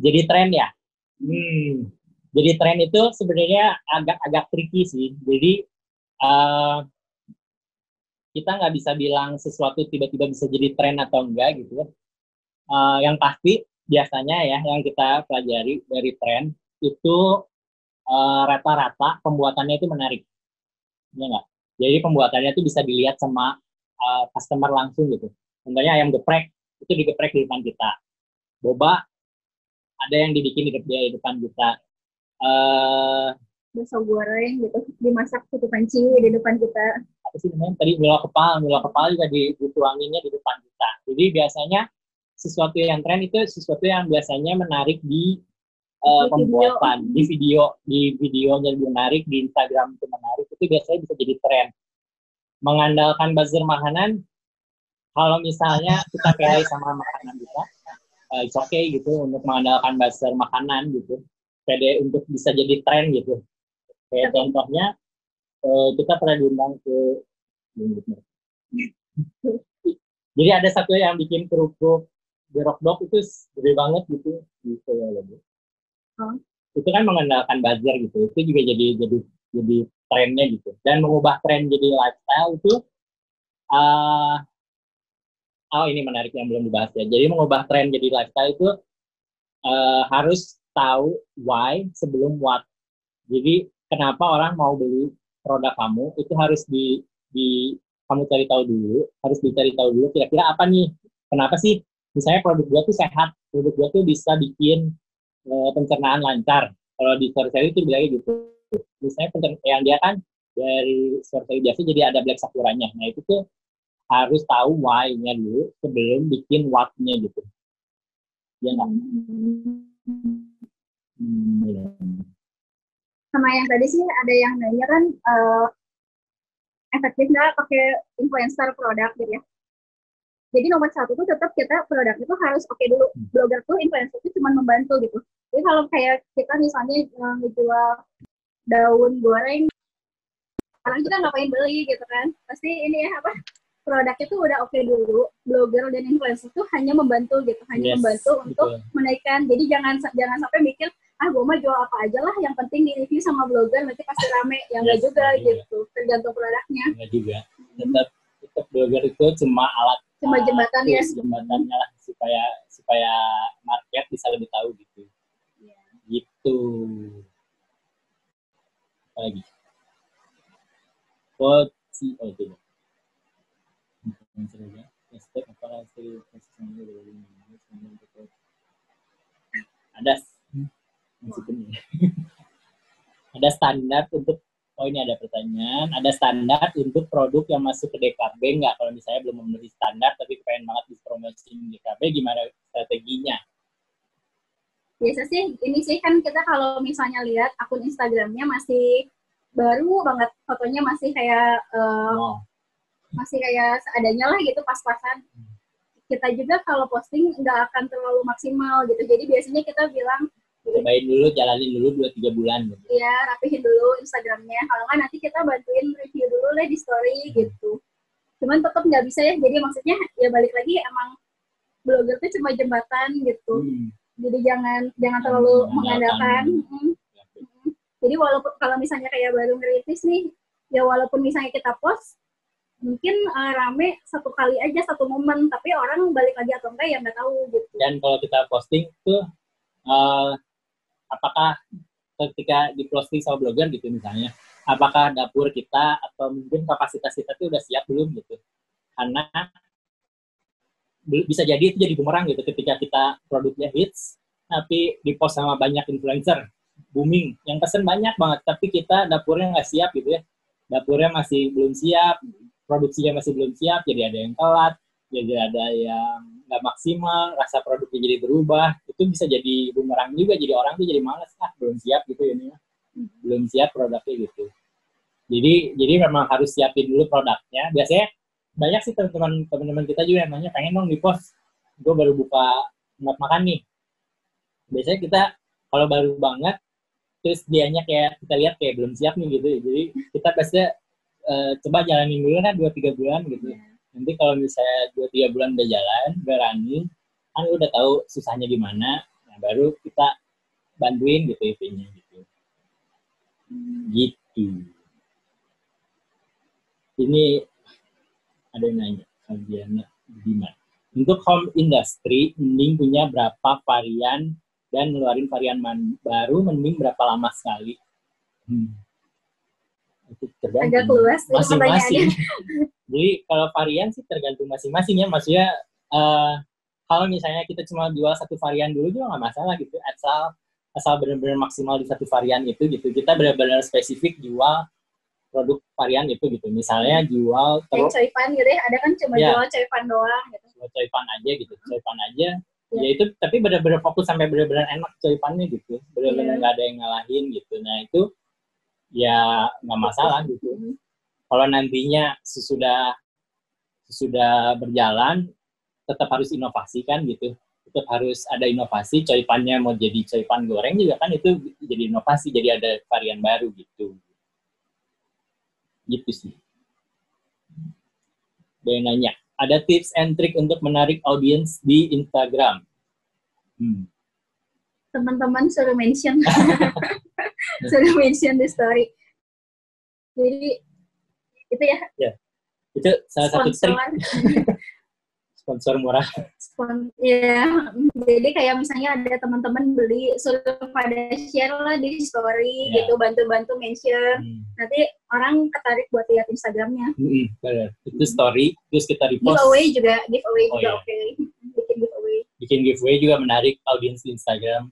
Jadi tren ya? Jadi tren itu sebenarnya agak tricky sih. Jadi kita nggak bisa bilang sesuatu tiba-tiba bisa jadi tren atau enggak gitu. Yang pasti biasanya ya yang kita pelajari dari tren itu rata-rata pembuatannya itu menarik. Ya nggak? Jadi pembuatannya itu bisa dilihat sama customer langsung gitu. Contohnya ayam geprek, itu digeprek di depan kita. Boba, ada yang dibikin di depan kita. bakso goreng gitu dimasak tutup panci di depan kita. Apa sih namanya tadi, milo kepal juga dituanginnya di depan kita. Jadi biasanya sesuatu yang tren itu sesuatu yang biasanya menarik di pembuatan di videonya menarik, di Instagram itu menarik, itu biasanya bisa jadi tren. Mengandalkan buzzer makanan, kalau misalnya kita pede sama makanan kita, it's okay gitu untuk mengandalkan buzzer makanan gitu, pede untuk bisa jadi tren gitu. Kayak contohnya kita pernah diundang ke jadi ada satu yang bikin kerupuk gerok-dok itu gede banget gitu ya lebih. Itu kan mengandalkan buzzer gitu, itu juga jadi trennya gitu, dan mengubah tren jadi lifestyle itu ini menarik yang belum dibahas ya. Jadi mengubah tren jadi lifestyle itu harus tahu why sebelum what. Jadi kenapa orang mau beli produk kamu itu harus kamu cari tahu dulu, kira-kira apa nih, kenapa sih misalnya produk gua tuh sehat, produk gua tuh bisa bikin pencernaan lancar. Kalau di storytelling itu bilangnya gitu, misalnya yang dia kan dari storytelling biasa jadi ada black sakuranya. Nah itu tuh harus tahu why-nya dulu sebelum bikin what-nya gitu. Ya nggak? Sama yang tadi sih ada yang nanya kan efektif nggak pakai influencer produk gitu ya. Jadi nomor satu tuh tetap kita produk itu harus oke dulu. Blogger tuh influencer itu cuma membantu gitu. Jadi kalau kayak kita misalnya ngejual daun goreng, orang kita ngapain beli gitu kan? Pasti ini ya apa? Produknya tuh udah oke dulu. Blogger dan influencer tuh hanya membantu gitu, membantu untuk menaikkan. Jadi jangan sampai mikir gue mah jual apa aja lah, yang penting di review sama blogger nanti pasti rame. Yang enggak juga gitu, tergantung produknya. Enggak juga. Tetap blogger itu cuma alat, jembatan ya. Jembatannya lah supaya market bisa lebih tahu gitu. Yeah. Gitu. Apa lagi? Tidak. Ada standar untuk ini ada pertanyaan, ada standar untuk produk yang masuk ke DKB nggak? Kalau misalnya belum memenuhi standar tapi pengen banget dipromosiin DKB, gimana strateginya? Biasa sih ini sih kan kita kalau misalnya lihat akun Instagramnya masih baru banget, fotonya masih kayak masih kayak seadanya lah gitu, pas-pasan. Kita juga kalau posting nggak akan terlalu maksimal gitu. Jadi biasanya kita bilang cobain dulu, jalanin dulu 2-3 bulan gitu. Iya, rapihin dulu Instagramnya. Kalau nggak nanti kita bantuin review dulu lah di story gitu. Cuman tetap nggak bisa ya. Jadi maksudnya ya balik lagi emang blogger tuh cuma jembatan gitu. Jadi jangan terlalu mengandalkan. Jadi walaupun kalau misalnya kayak baru ngeritis nih, ya walaupun misalnya kita post mungkin rame satu kali aja, satu momen, tapi orang balik lagi atau enggak ya nggak tahu gitu. Dan kalau kita posting tuh apakah ketika diposting sama blogger gitu misalnya, apakah dapur kita atau mungkin kapasitas kita tuh udah siap belum gitu? Karena bisa jadi itu jadi bumerang gitu, ketika kita produknya hits tapi dipost sama banyak influencer booming, yang pesen banyak banget tapi kita dapurnya nggak siap gitu ya, dapurnya masih belum siap, produksinya masih belum siap, jadi ada yang telat, jadi ada yang nggak maksimal, rasa produknya jadi berubah, itu bisa jadi bumerang juga, jadi orang tuh jadi malas, belum siap gitu ini, belum siap produknya gitu. Jadi memang harus siapin dulu produknya. Biasanya banyak sih teman-teman kita juga yang nanya, pengen dong di post, gue baru buka tempat makan nih. Biasanya kita kalau baru banget, terus dianya kayak kita lihat kayak belum siap nih gitu, jadi kita pasti coba jalanin dulu kan 2-3 bulan gitu. Nanti kalau misalnya 2-3 bulan udah jalan, udah running, kan udah tahu susahnya gimana, nah baru kita bantuin gitu IP-nya gitu. Gitu. Ini ada yang nanya, Adriana Budiman. Untuk home industry, mending punya berapa varian dan ngeluarin varian baru, mending berapa lama sekali? Agak luas masing-masing. Jadi kalau varian sih tergantung masing-masing ya, maksudnya kalau misalnya kita cuma jual satu varian dulu juga nggak masalah gitu, asal asal benar-benar maksimal di satu varian itu gitu. Kita benar-benar spesifik jual produk varian itu gitu. Misalnya jual Kayak coipan gitu ya, ada kan cuma ya, jual coipan doang gitu. Jual coipan aja gitu, coipan aja. Ya itu tapi benar-benar fokus sampai benar-benar enak coipannya gitu. Benar-benar nggak ada yang ngalahin gitu. Nah itu ya nggak masalah gitu. Kalau nantinya sesudah berjalan tetap harus inovasi kan gitu. Tetap harus ada inovasi, coipannya mau jadi coipan goreng juga kan itu jadi inovasi, jadi ada varian baru gitu. Gitu sih. Dia nanya, ada tips and trick untuk menarik audiens di Instagram? Teman-teman suruh mention. Suruh mention di story. Jadi itu ya. Itu salah satu trik. Sponsor murah. Ya, jadi kayak misalnya ada teman-teman beli, suruh pada share lah di story gitu, bantu-bantu mention. Nanti orang ketarik buat lihat Instagramnya. Benar. Itu story, terus kita repost. Giveaway juga oke. Bikin giveaway juga menarik audiens di Instagram.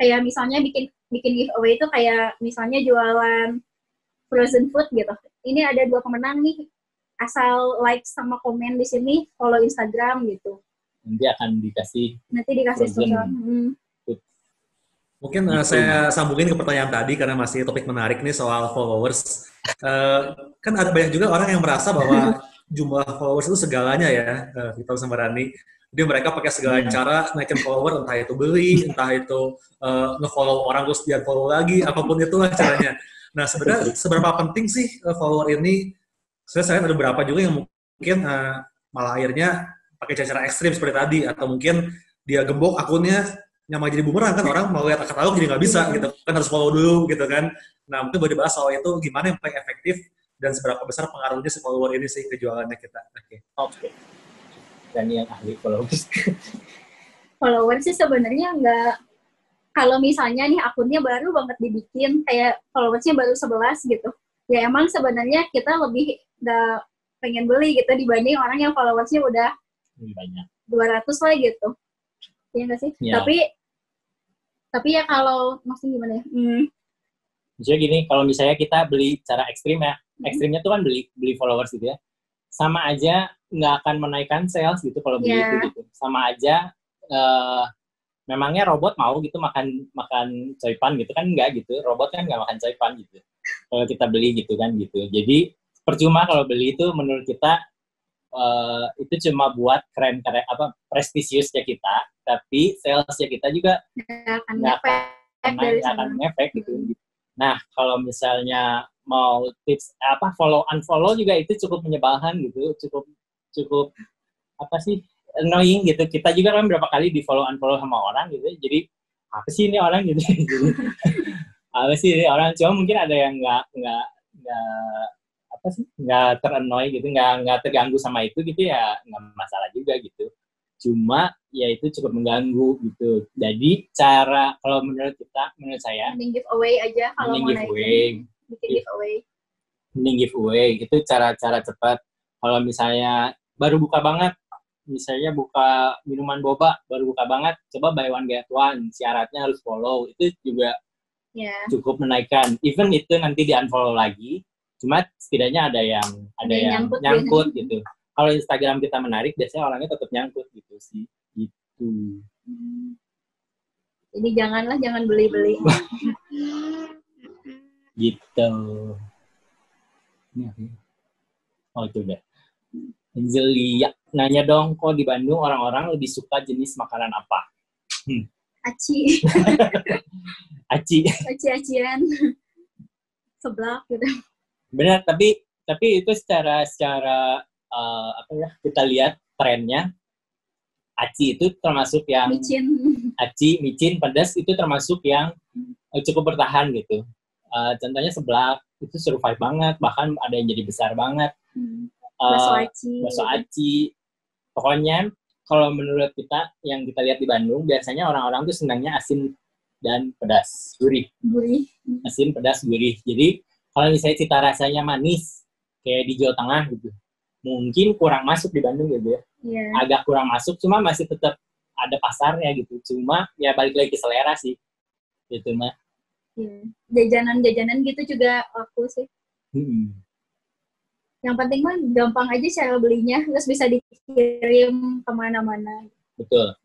Kayak misalnya bikin giveaway itu kayak misalnya jualan frozen food gitu. Ini ada 2 pemenang nih. Asal like sama komen di sini, follow Instagram gitu. Nanti akan dikasih sponsor. Mungkin saya sambungin ke pertanyaan tadi karena masih topik menarik nih soal followers. Kan ada banyak juga orang yang merasa bahwa jumlah followers itu segalanya ya, Victor sama Rani. Jadi mereka pakai segala cara naikin follower, entah itu beli, entah itu nge-follow orang terus dia follow lagi, apapun itulah caranya. Nah sebenarnya seberapa penting sih follower ini? Saya ada beberapa juga yang mungkin malah akhirnya pakai cara ekstrim seperti tadi, atau mungkin dia gembok akunnya yang malah jadi bumerang kan, orang mau lihat katalog jadi nggak bisa gitu kan, harus follow dulu gitu kan. Nah mungkin boleh dibahas soal itu, gimana yang paling efektif dan seberapa besar pengaruhnya si follower ini sih ke jualannya kita. Oke. Dan yang ahli followers. Followers sih sebenarnya nggak, kalau misalnya nih akunnya baru banget dibikin, kayak followersnya baru 11 gitu, ya emang sebenarnya kita lebih udah pengen beli gitu dibanding orang yang followersnya udah banyak 200 lah gitu. Iya nggak sih? Ya. Tapi ya kalau maksudnya gimana ya? Misalnya gini, kalau misalnya kita beli cara ekstrim ya, ekstrimnya tuh kan beli followers gitu ya, sama aja nggak akan menaikkan sales gitu kalau beli itu gitu. Sama aja memangnya robot mau gitu makan coipan gitu kan, enggak gitu. Robot kan nggak makan coipan gitu. Kalau kita beli gitu kan gitu. Jadi percuma kalau beli itu, menurut kita itu cuma buat keren prestisiusnya kita, tapi salesnya kita juga nggak akan ngefek gitu. Nah kalau misalnya mau tips follow unfollow juga itu cukup menyebalkan gitu, cukup annoying gitu. Kita juga kan berapa kali di follow unfollow sama orang gitu, jadi apa sih ini orang gitu. Apa sih ini orang, cuma mungkin ada yang nggak terannoy gitu, nggak terganggu sama itu gitu ya, nggak masalah juga gitu. Cuma ya itu cukup mengganggu gitu. Jadi cara, kalau menurut saya mending giveaway aja kalau mau naikin. Bikin giveaway itu cara cepat. Kalau misalnya baru buka banget, misalnya buka minuman boba baru buka banget, coba buy one get one, syaratnya harus follow, itu juga cukup menaikkan. Even itu nanti di unfollow lagi, cuma setidaknya ada yang nyangkut gitu. Kalau Instagram kita menarik, biasanya orangnya tetap nyangkut gitu sih. Gitu. Jadi jangan beli-beli. Gitu. Oh itu udah. Angelia nanya dong, kok di Bandung orang-orang lebih suka jenis makanan apa? Aci. Aci-acian. Seblak gitu. Benar, tapi itu secara kita lihat trennya, aci itu termasuk yang micin, pedas itu termasuk yang cukup bertahan gitu. Contohnya seblak itu survive banget, bahkan ada yang jadi besar banget. Bakso aci. Pokoknya kalau menurut kita yang kita lihat di Bandung, biasanya orang-orang tuh senangnya asin dan pedas, gurih. Asin, pedas, gurih. Jadi kalau misalnya cita rasanya manis kayak di Jawa Tengah gitu, mungkin kurang masuk di Bandung gitu ya. Agak kurang masuk, cuma masih tetap ada pasarnya gitu. Cuma ya balik lagi ke selera sih. Itu mah. Iya. Jajanan-jajanan gitu juga aku sih. Yang penting mah gampang aja cara belinya, terus bisa dikirim kemana-mana. Betul.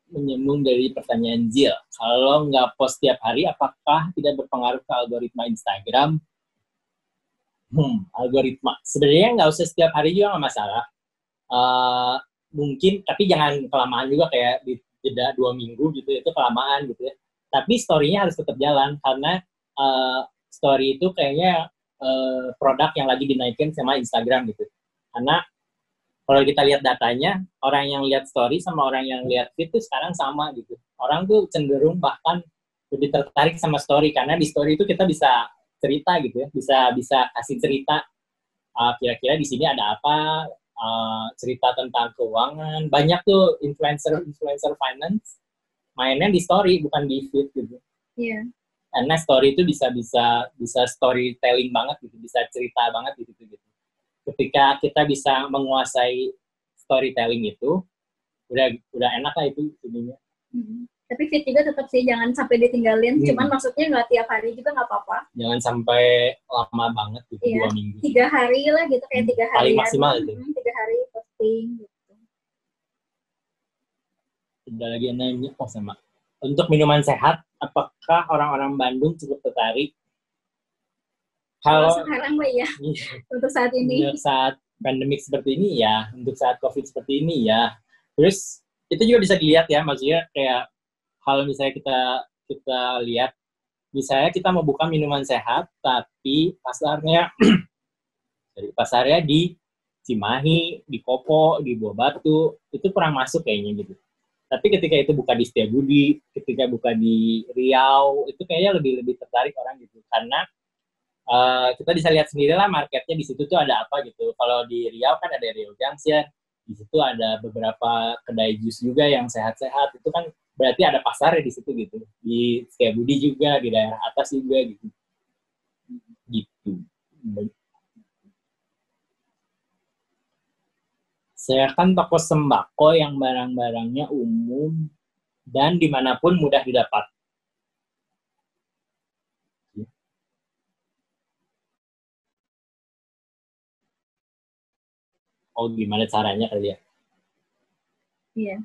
Menyambung dari pertanyaan Jill, kalau nggak post tiap hari, apakah tidak berpengaruh ke algoritma Instagram? Algoritma. Sebenarnya nggak usah setiap hari juga nggak masalah. Mungkin, tapi jangan kelamaan juga kayak di jeda 2 minggu gitu, itu kelamaan gitu ya. Tapi story-nya harus tetap jalan, karena story itu kayaknya produk yang lagi dinaikin sama Instagram gitu. Karena kalau kita lihat datanya, orang yang lihat story sama orang yang lihat feed itu sekarang sama gitu. Orang tuh cenderung bahkan lebih tertarik sama story, karena di story itu kita bisa cerita gitu ya, bisa kasih cerita. Kira-kira di sini ada apa, cerita tentang keuangan. Banyak tuh influencer finance mainnya di story, bukan di feed gitu. Iya. Karena story itu bisa storytelling banget gitu, bisa cerita banget gitu. Ketika kita bisa menguasai storytelling itu, udah enak lah itu jadinya. Tapi fit juga tetap sih, jangan sampai ditinggalin. Cuman maksudnya nggak tiap hari juga nggak apa-apa. Jangan sampai lama banget gitu, iya. 2 minggu. 3 hari lah gitu, kayak 3 hari. Paling maksimal itu. 3 hari posting gitu. Ada lagi yang nanya, sama. Untuk minuman sehat, apakah orang-orang Bandung cukup tertarik? Kalau sekarang mah ya, untuk saat ini. Untuk saat pandemik seperti ini ya, untuk saat COVID seperti ini ya. Terus itu juga bisa dilihat ya, maksudnya kayak kalau misalnya kita lihat, misalnya kita mau buka minuman sehat, tapi pasarnya di Cimahi, di Kopo, di Buah Batu, itu kurang masuk kayaknya gitu. Tapi ketika itu buka di Setiabudi, ketika buka di Riau, itu kayaknya lebih tertarik orang gitu, karena kita bisa lihat sendiri lah marketnya di situ tuh ada apa gitu. Kalau di Riau kan ada Riau Junction, di situ ada beberapa kedai jus juga yang sehat-sehat. Itu kan berarti ada pasarnya di situ gitu. Di Setiabudi juga, di daerah atas juga gitu. Gitu. Saya kan toko sembako yang barang-barangnya umum dan dimanapun mudah didapat. Oh, gimana caranya kali ya? Iya.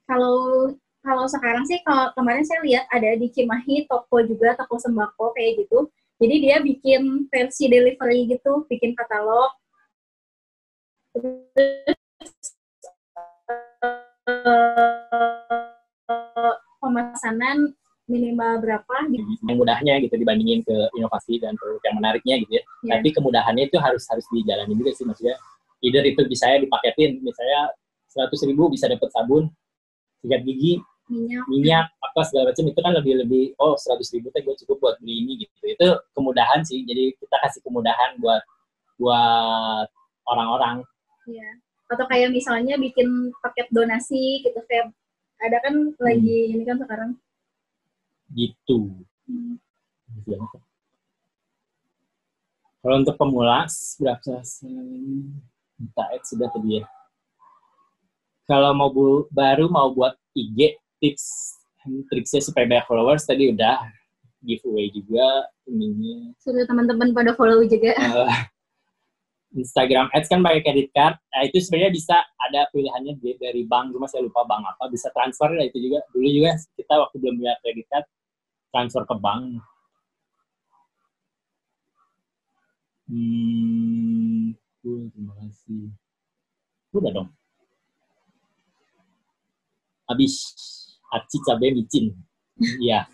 Kalau sekarang sih, kalau kemarin saya lihat ada di Cimahi toko juga, toko sembako kayak gitu. Jadi dia bikin versi delivery gitu, bikin katalog. Pemesanan minimal berapa? Yang mudahnya gitu dibandingin ke inovasi dan produk yang menariknya gitu ya. Yeah. Tapi kemudahannya itu harus dijalani juga sih, maksudnya. Either itu bisa dipaketin, misalnya 100.000 bisa dapat sabun, sikat gigi, minyak, apa segala macam, itu kan lebih 100.000 teh gue cukup buat beli ini gitu. Itu kemudahan sih. Jadi kita kasih kemudahan buat orang-orang. Iya. Atau kayak misalnya bikin paket donasi gitu, kayak ada kan lagi ini kan sekarang. Gitu. Kalau untuk pemula berapa minta sudah tadi ya. Kalau mau baru mau buat IG, triksnya supaya banyak followers tadi udah, giveaway juga ininya. Suruh teman-teman pada follow juga. Instagram Ads kan pakai credit card. Nah, itu sebenarnya bisa ada pilihannya dari bank, cuma saya lupa bank apa, bisa transfer lah itu juga. Dulu juga kita waktu belum punya credit card transfer ke bank. Terima kasih. Udah dong. Habis. Aci cabai micin. Iya.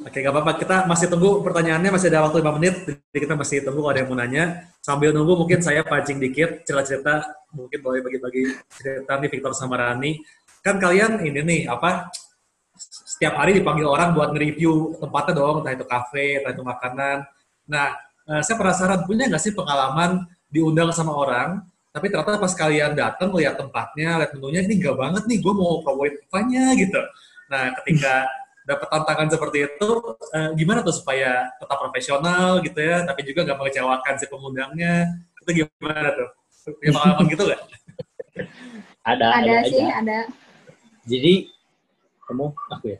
Oke, gak apa-apa. Kita masih tunggu pertanyaannya, masih ada waktu 5 menit. Jadi kita masih tunggu kalau ada yang mau nanya. Sambil nunggu mungkin saya pancing dikit, cerita-cerita. Mungkin boleh bagi-bagi cerita nih Victor sama Rani. Kan kalian ini nih, setiap hari dipanggil orang buat nge-review tempatnya dong, entah itu kafe, entah itu makanan. Nah, saya penasaran, punya nggak sih pengalaman diundang sama orang, tapi ternyata pas kalian datang, lihat tempatnya, lihat menunya, ini nggak banget nih, gue mau favorit apanya gitu. Nah, ketika dapat tantangan seperti itu, gimana tuh supaya tetap profesional gitu ya, tapi juga nggak mengecewakan si pengundangnya, itu gimana tuh? Punya pengalaman gitu nggak? Ada sih, aja. ada. Jadi kamu aku ya.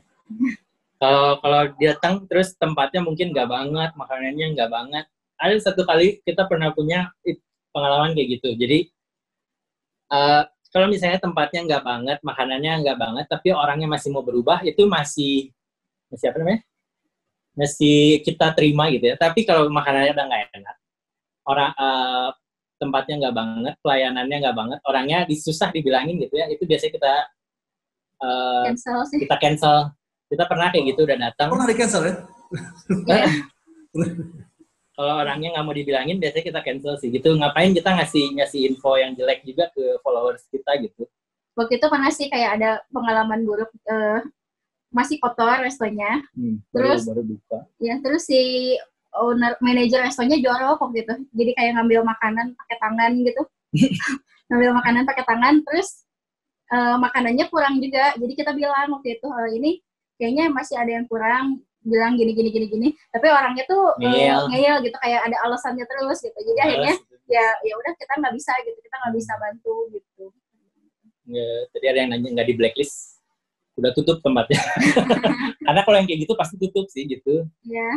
Kalau datang terus tempatnya mungkin nggak banget, makanannya nggak banget. Ada satu kali kita pernah punya pengalaman kayak gitu. Jadi kalau misalnya tempatnya nggak banget, makanannya nggak banget, tapi orangnya masih mau berubah, itu masih apa namanya? Masih kita terima gitu ya. Tapi kalau makanannya udah nggak enak, orang tempatnya nggak banget, pelayanannya nggak banget, orangnya susah dibilangin gitu ya. Itu biasanya Cancel sih. kita cancel. Kita pernah kayak gitu udah datang. Pernah di cancel ya? Iya. Kalau orangnya nggak mau dibilangin, biasanya kita cancel sih. Gitu. Ngapain kita ngasih info yang jelek juga ke followers kita gitu. Waktu itu pernah sih kayak ada pengalaman buruk, masih kotor restonya. Terus baru buka. Ya, terus si manajer restonya jorok waktu itu. Jadi kayak ngambil makanan pakai tangan gitu. Ngambil makanan pakai tangan, terus makanannya kurang juga. Jadi kita bilang waktu itu, ini kayaknya masih ada yang kurang, bilang gini. Tapi orangnya tuh ngeyel gitu, kayak ada alasannya terus gitu. Jadi akhirnya ya udah kita nggak bisa gitu, kita nggak bisa bantu gitu. Ya, tadi ada yang nanya nggak di blacklist, udah tutup tempatnya. Karena kalau yang kayak gitu pasti tutup sih gitu. Iya.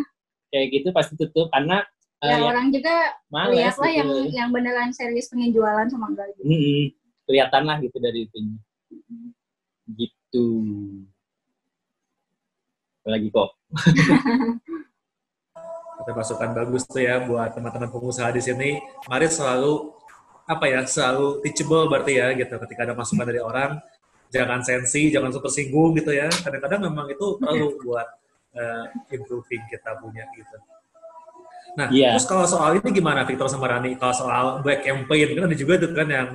Kayak gitu pasti tutup karena orang juga lihatlah gitu. yang beneran serius pengen jualan sama enggak gitu. Kelihatan lah gitu dari itu. Gitu. Lagi kok. Ada masukan bagus tuh ya buat teman-teman pengusaha di sini. Mari selalu selalu teachable berarti ya gitu. Ketika ada masukan dari orang, jangan sensi, jangan super singgung gitu ya. Kadang-kadang memang itu perlu buat improving kita punya gitu. Nah, terus kalau soal ini gimana Victor sama Rani? Kalau soal black campaign kan ada juga tuh kan yang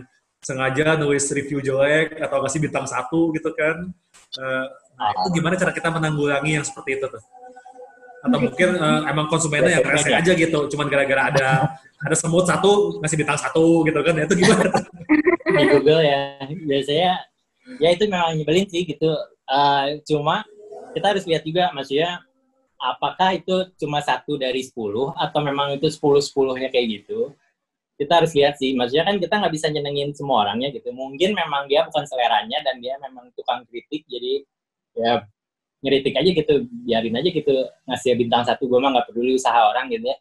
sengaja nulis review jelek atau kasih bintang 1 gitu kan. Nah, itu gimana cara kita menanggulangi yang seperti itu tuh? Atau mungkin emang konsumennya yang rese aja gitu, cuman gara-gara ada semut 1 ngasih bintang 1 gitu kan, itu gimana tuh? Di Google ya, biasanya ya itu memang nyebelin sih gitu. Cuma kita harus lihat juga, maksudnya apakah itu cuma 1 dari 10 atau memang itu 10-10-nya kayak gitu. Kita harus lihat sih, maksudnya kan kita nggak bisa nyenengin semua orangnya gitu. Mungkin memang dia bukan seleranya dan dia memang tukang kritik, jadi ya ngeritik aja gitu, biarin aja gitu, ngasih bintang 1, gue mah nggak peduli usaha orang gitu ya.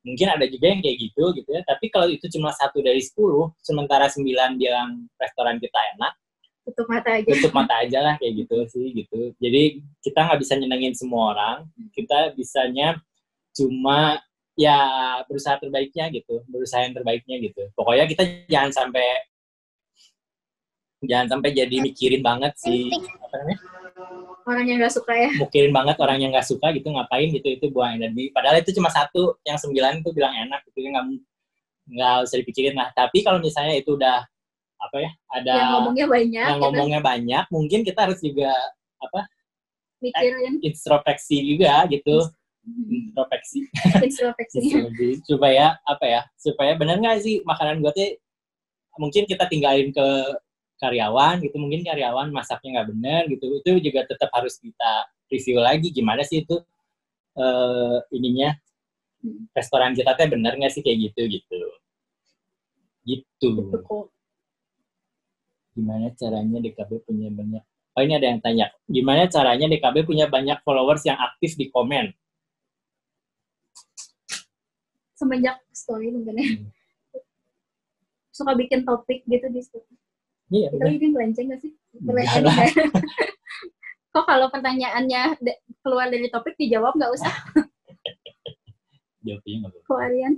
Mungkin ada juga yang kayak gitu ya. Tapi kalau itu cuma 1 dari 10, sementara 9 bilang restoran kita enak, tutup mata aja lah kayak gitu sih gitu. Jadi kita nggak bisa nyenengin semua orang, kita bisanya cuma ya berusaha terbaiknya gitu, berusaha yang terbaiknya gitu. Pokoknya kita jangan sampai jadi mikirin banget sih apa namanya, orang yang nggak suka ya. Mikirin banget orang yang nggak suka gitu, ngapain gitu, itu buang energi. Padahal itu cuma 1, yang 9 itu bilang enak gitu, nggak usah dipikirin lah. Tapi kalau misalnya itu udah ada yang ngomongnya banyak, mungkin kita harus juga mikirin, introspeksi juga gitu. Introspeksi supaya benar nggak sih makanan gue tuh mungkin kita tinggalin ke karyawan gitu, mungkin karyawan masaknya nggak benar gitu, itu juga tetap harus kita review lagi gimana sih itu restoran kita teh benar nggak sih kayak gitu. Gimana caranya DKB punya banyak, ini ada yang tanya, gimana caranya DKB punya banyak followers yang aktif di komen? Semenjak story mungkin ya. Suka bikin topik gitu di situ. Iya, kita bikin melenceng nggak sih? Kok kalau pertanyaannya keluar dari topik dijawab nggak usah? Jawabnya nggak boleh. Kok Aryan?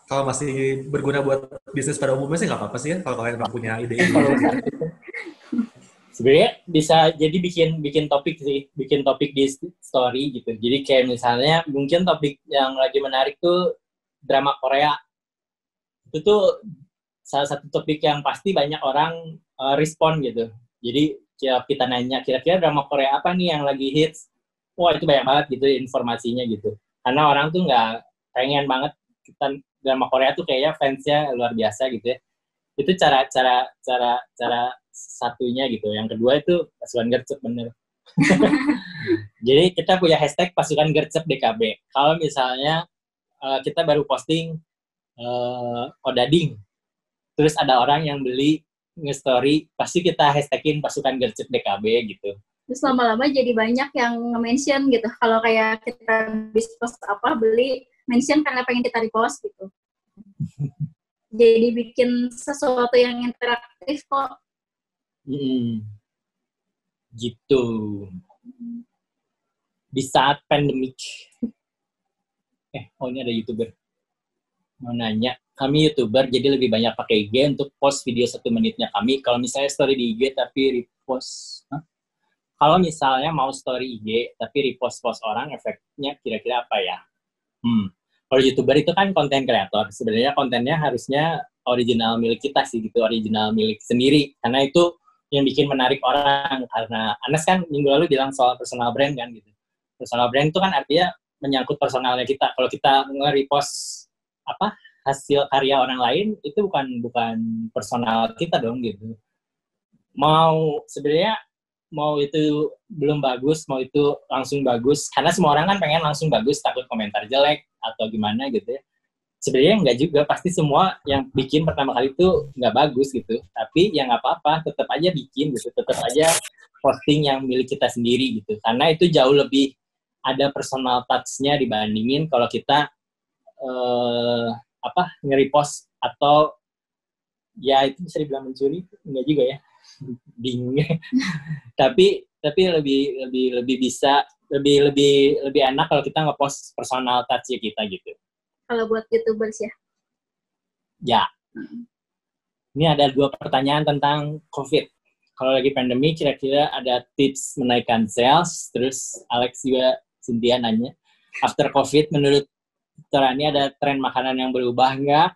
Kalau masih berguna buat bisnis pada umumnya sih nggak apa-apa sih ya, kalau kalian punya ide. Sebenarnya bisa jadi bikin topik sih, bikin topik di story gitu. Jadi kayak misalnya mungkin topik yang lagi menarik tuh drama Korea. Itu tuh salah satu topik yang pasti banyak orang respon gitu. Jadi kita nanya kira-kira drama Korea apa nih yang lagi hits. Wah, itu banyak banget gitu informasinya gitu. Karena orang tuh nggak pengen banget kita drama Korea tuh kayaknya fansnya luar biasa gitu ya. Itu cara satunya gitu. Yang kedua itu pasukan gercep, bener. Jadi kita punya hashtag pasukan gercep DKB. Kalau misalnya kita baru posting odading. Terus ada orang yang beli nge-story, pasti kita hashtagin pasukan gercep DKB gitu. Terus lama-lama jadi banyak yang nge-mention gitu. Kalau kayak kita habis post apa, beli, mention karena pengen kita repost gitu. Jadi bikin sesuatu yang interaktif kok. Gitu. Di saat pandemik. Ini ada YouTuber. Mau nanya, kami YouTuber jadi lebih banyak pakai IG untuk post video 1 menitnya kami. Kalau misalnya story di IG tapi repost, kalau misalnya mau story IG tapi repost post orang, efeknya kira-kira apa ya? Kalau YouTuber itu kan konten kreator. Sebenarnya kontennya harusnya original milik kita sih gitu, original milik sendiri. Karena itu yang bikin menarik orang. Karena Anas kan minggu lalu bilang soal personal brand kan gitu. Personal brand itu kan artinya menyangkut personalnya kita. Kalau kita nge-repost hasil karya orang lain, itu bukan personal kita dong gitu. Sebenarnya mau itu belum bagus, mau itu langsung bagus, karena semua orang kan pengen langsung bagus, takut komentar jelek atau gimana gitu ya. Sebenarnya enggak juga, pasti semua yang bikin pertama kali itu nggak bagus gitu, tapi ya nggak apa-apa, tetap aja bikin gitu, tetap aja posting yang milik kita sendiri gitu, karena itu jauh lebih ada personal touch-nya dibandingin kalau kita nge-repost atau ya itu bisa dibilang mencuri, enggak juga ya, bingung. tapi lebih bisa lebih enak kalau kita nge-post personal touch-nya kita gitu. Kalau buat YouTubers ya. Ya. Ini ada 2 pertanyaan tentang COVID. Kalau lagi pandemi, kira-kira ada tips menaikkan sales. Terus Alex juga, Cynthia nanya, after COVID, menurut Torani ada tren makanan yang berubah nggak?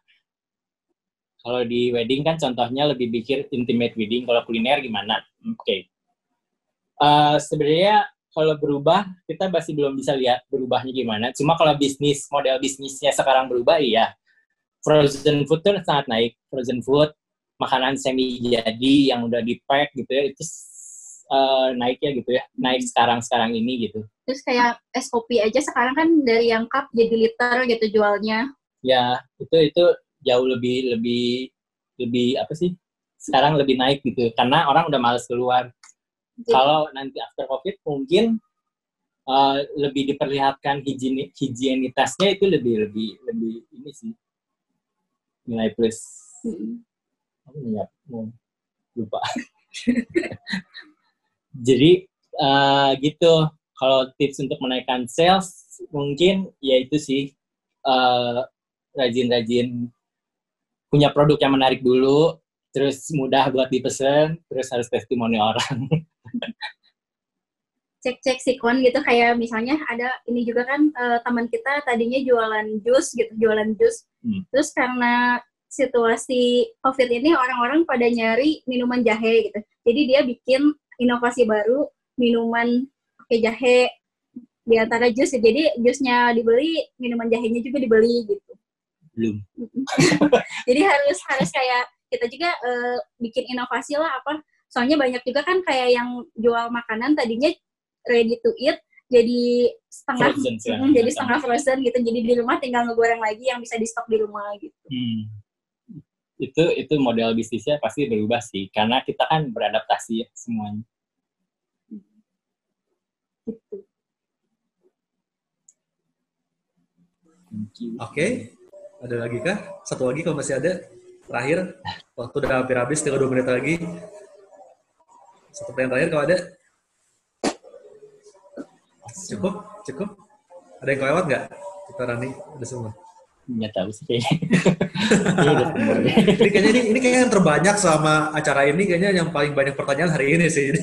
Kalau di wedding kan contohnya lebih bikin intimate wedding. Kalau kuliner gimana? Oke. Sebenarnya kalau berubah, kita masih belum bisa lihat berubahnya gimana. Cuma kalau model bisnisnya sekarang berubah, iya. Frozen food tuh sangat naik. Frozen food, makanan semi jadi yang udah di-pack gitu ya, itu naiknya gitu ya. Naik sekarang ini gitu. Terus kayak es kopi aja sekarang kan dari yang cup jadi liter gitu jualnya. Ya, itu jauh lebih apa sih? Sekarang lebih naik gitu. Karena orang udah malas keluar. Kalau nanti after COVID mungkin lebih diperlihatkan higienitasnya itu lebih ini sih, nilai plus. Lupa. Jadi gitu. Kalau tips untuk menaikkan sales mungkin ya itu sih, rajin-rajin punya produk yang menarik dulu, terus mudah buat dipesan, terus harus testimoni orang. Cek sikon gitu, kayak misalnya ada ini juga kan, teman kita tadinya jualan jus. Terus karena situasi COVID ini orang-orang pada nyari minuman jahe gitu, jadi dia bikin inovasi baru, minuman pakai jahe di antara jus, jadi jusnya dibeli, minuman jahenya juga dibeli gitu. Belum. Jadi harus kayak kita juga bikin inovasi lah soalnya banyak juga kan kayak yang jual makanan tadinya ready to eat jadi setengah frozen, jadi setengah frozen gitu, jadi di rumah tinggal ngegoreng lagi yang bisa di stok di rumah gitu. Itu model bisnisnya pasti berubah sih, karena kita kan beradaptasi ya semuanya. Oke. Ada lagi kah? Satu lagi kalau masih ada. Terakhir, waktu udah hampir habis, tinggal 2 menit lagi. Satu pertanyaan terakhir kalau ada. Cukup. Ada yang kelewat nggak? Kita Rani, ada semua. Nggak tahu sih. Jadi kayaknya ini kayaknya yang terbanyak selama acara ini, kayaknya yang paling banyak pertanyaan hari ini sih.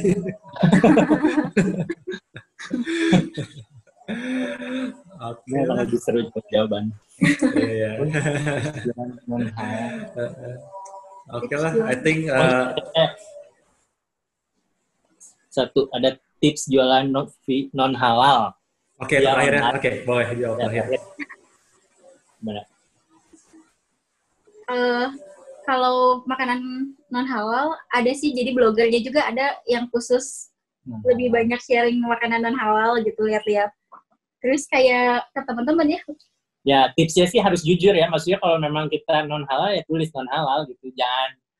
Oke. Lebih seru jawaban. Iya. Oke lah, I think satu ada tips jualan non halal. Oke, terakhir ya. Oke, boleh jawab terakhir. Kalau makanan non halal ada sih, jadi blogernya juga ada yang khusus lebih banyak sharing makanan non halal gitu, lihat-lihat. Terus kayak ke teman-teman ya, Ya tipsnya sih harus jujur ya, maksudnya kalau memang kita non halal ya tulis non halal gitu,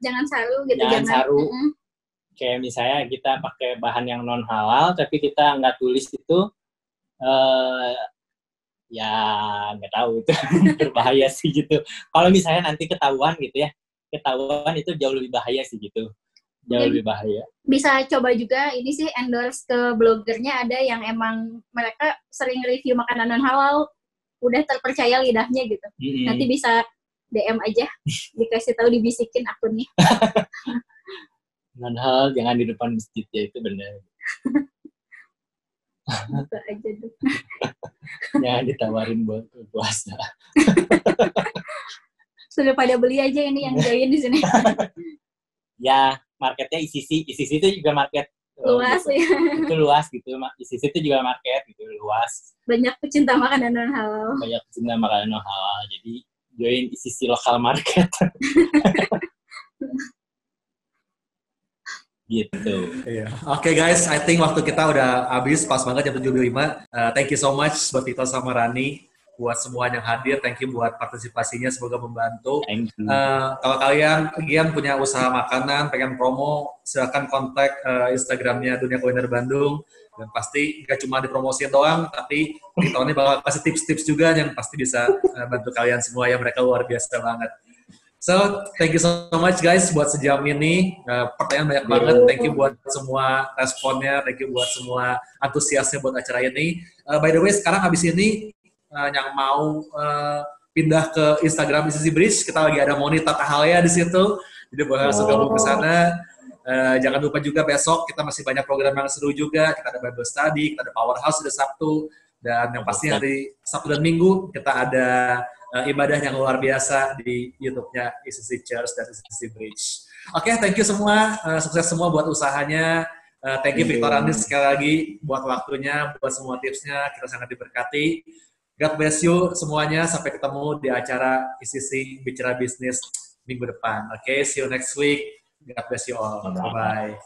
Jangan saru gitu, jangan saru. Mm-mm. Kayak misalnya kita pakai bahan yang non halal tapi kita nggak tulis itu, ya nggak tahu itu berbahaya sih gitu. Kalau misalnya nanti ketahuan gitu ya, ketahuan itu jauh lebih bahaya sih gitu, jauh Mungkin lebih bahaya. bisa coba juga ini sih endorse ke blogernya, ada yang emang mereka sering review makanan non halal, udah terpercaya lidahnya gitu. Nanti bisa DM aja, dikasih tahu, dibisikin akunnya. Non halal jangan di depan masjid ya, itu benar. Gitu aja tuh. Jangan ditawarin buat puasa. Sudah pada beli aja ini yang join di sini. Ya marketnya ICC itu juga market Luas gitu. ya. Itu luas gitu, ICC itu juga market gitu, luas. Banyak pecinta makanan non halal. Banyak pecinta makanan non halal, jadi join ICC lokal market. Gitu. Iya. Oke guys, I think waktu kita udah habis, pas banget jam 7.05. Thank you so much buat Vito sama Rani, buat semua yang hadir. Thank you buat partisipasinya, semoga membantu. Kalau kalian punya usaha makanan, pengen promo, silakan kontak Instagramnya Dunia Kuliner Bandung. Dan pasti nggak cuma dipromosiin doang, tapi Vito ini bakal kasih tips-tips juga yang pasti bisa bantu kalian semua, ya mereka luar biasa banget. So, thank you so much guys buat sejam ini. Pertanyaan banyak banget. Thank you buat semua responnya. Thank you buat semua antusiasnya buat acara ini. By the way, sekarang habis ini yang mau pindah ke Instagram ICC Bridge, kita lagi ada Moni Tatahalya di situ. Jadi boleh langsung gabung ke sana. Jangan lupa juga besok kita masih banyak program yang seru juga. Kita ada Bible Study, kita ada Powerhouse di Sabtu. Dan yang pasti hari Sabtu dan Minggu kita ada ibadah yang luar biasa di YouTube-nya ICC Church dan ICC Bridge. Oke, thank you semua. Sukses semua buat usahanya. Thank you Victor Anis sekali lagi buat waktunya, buat semua tipsnya. Kita sangat diberkati. God bless you semuanya. Sampai ketemu di acara ICC Bicara Bisnis minggu depan. Oke, see you next week. God bless you all. Bye-bye.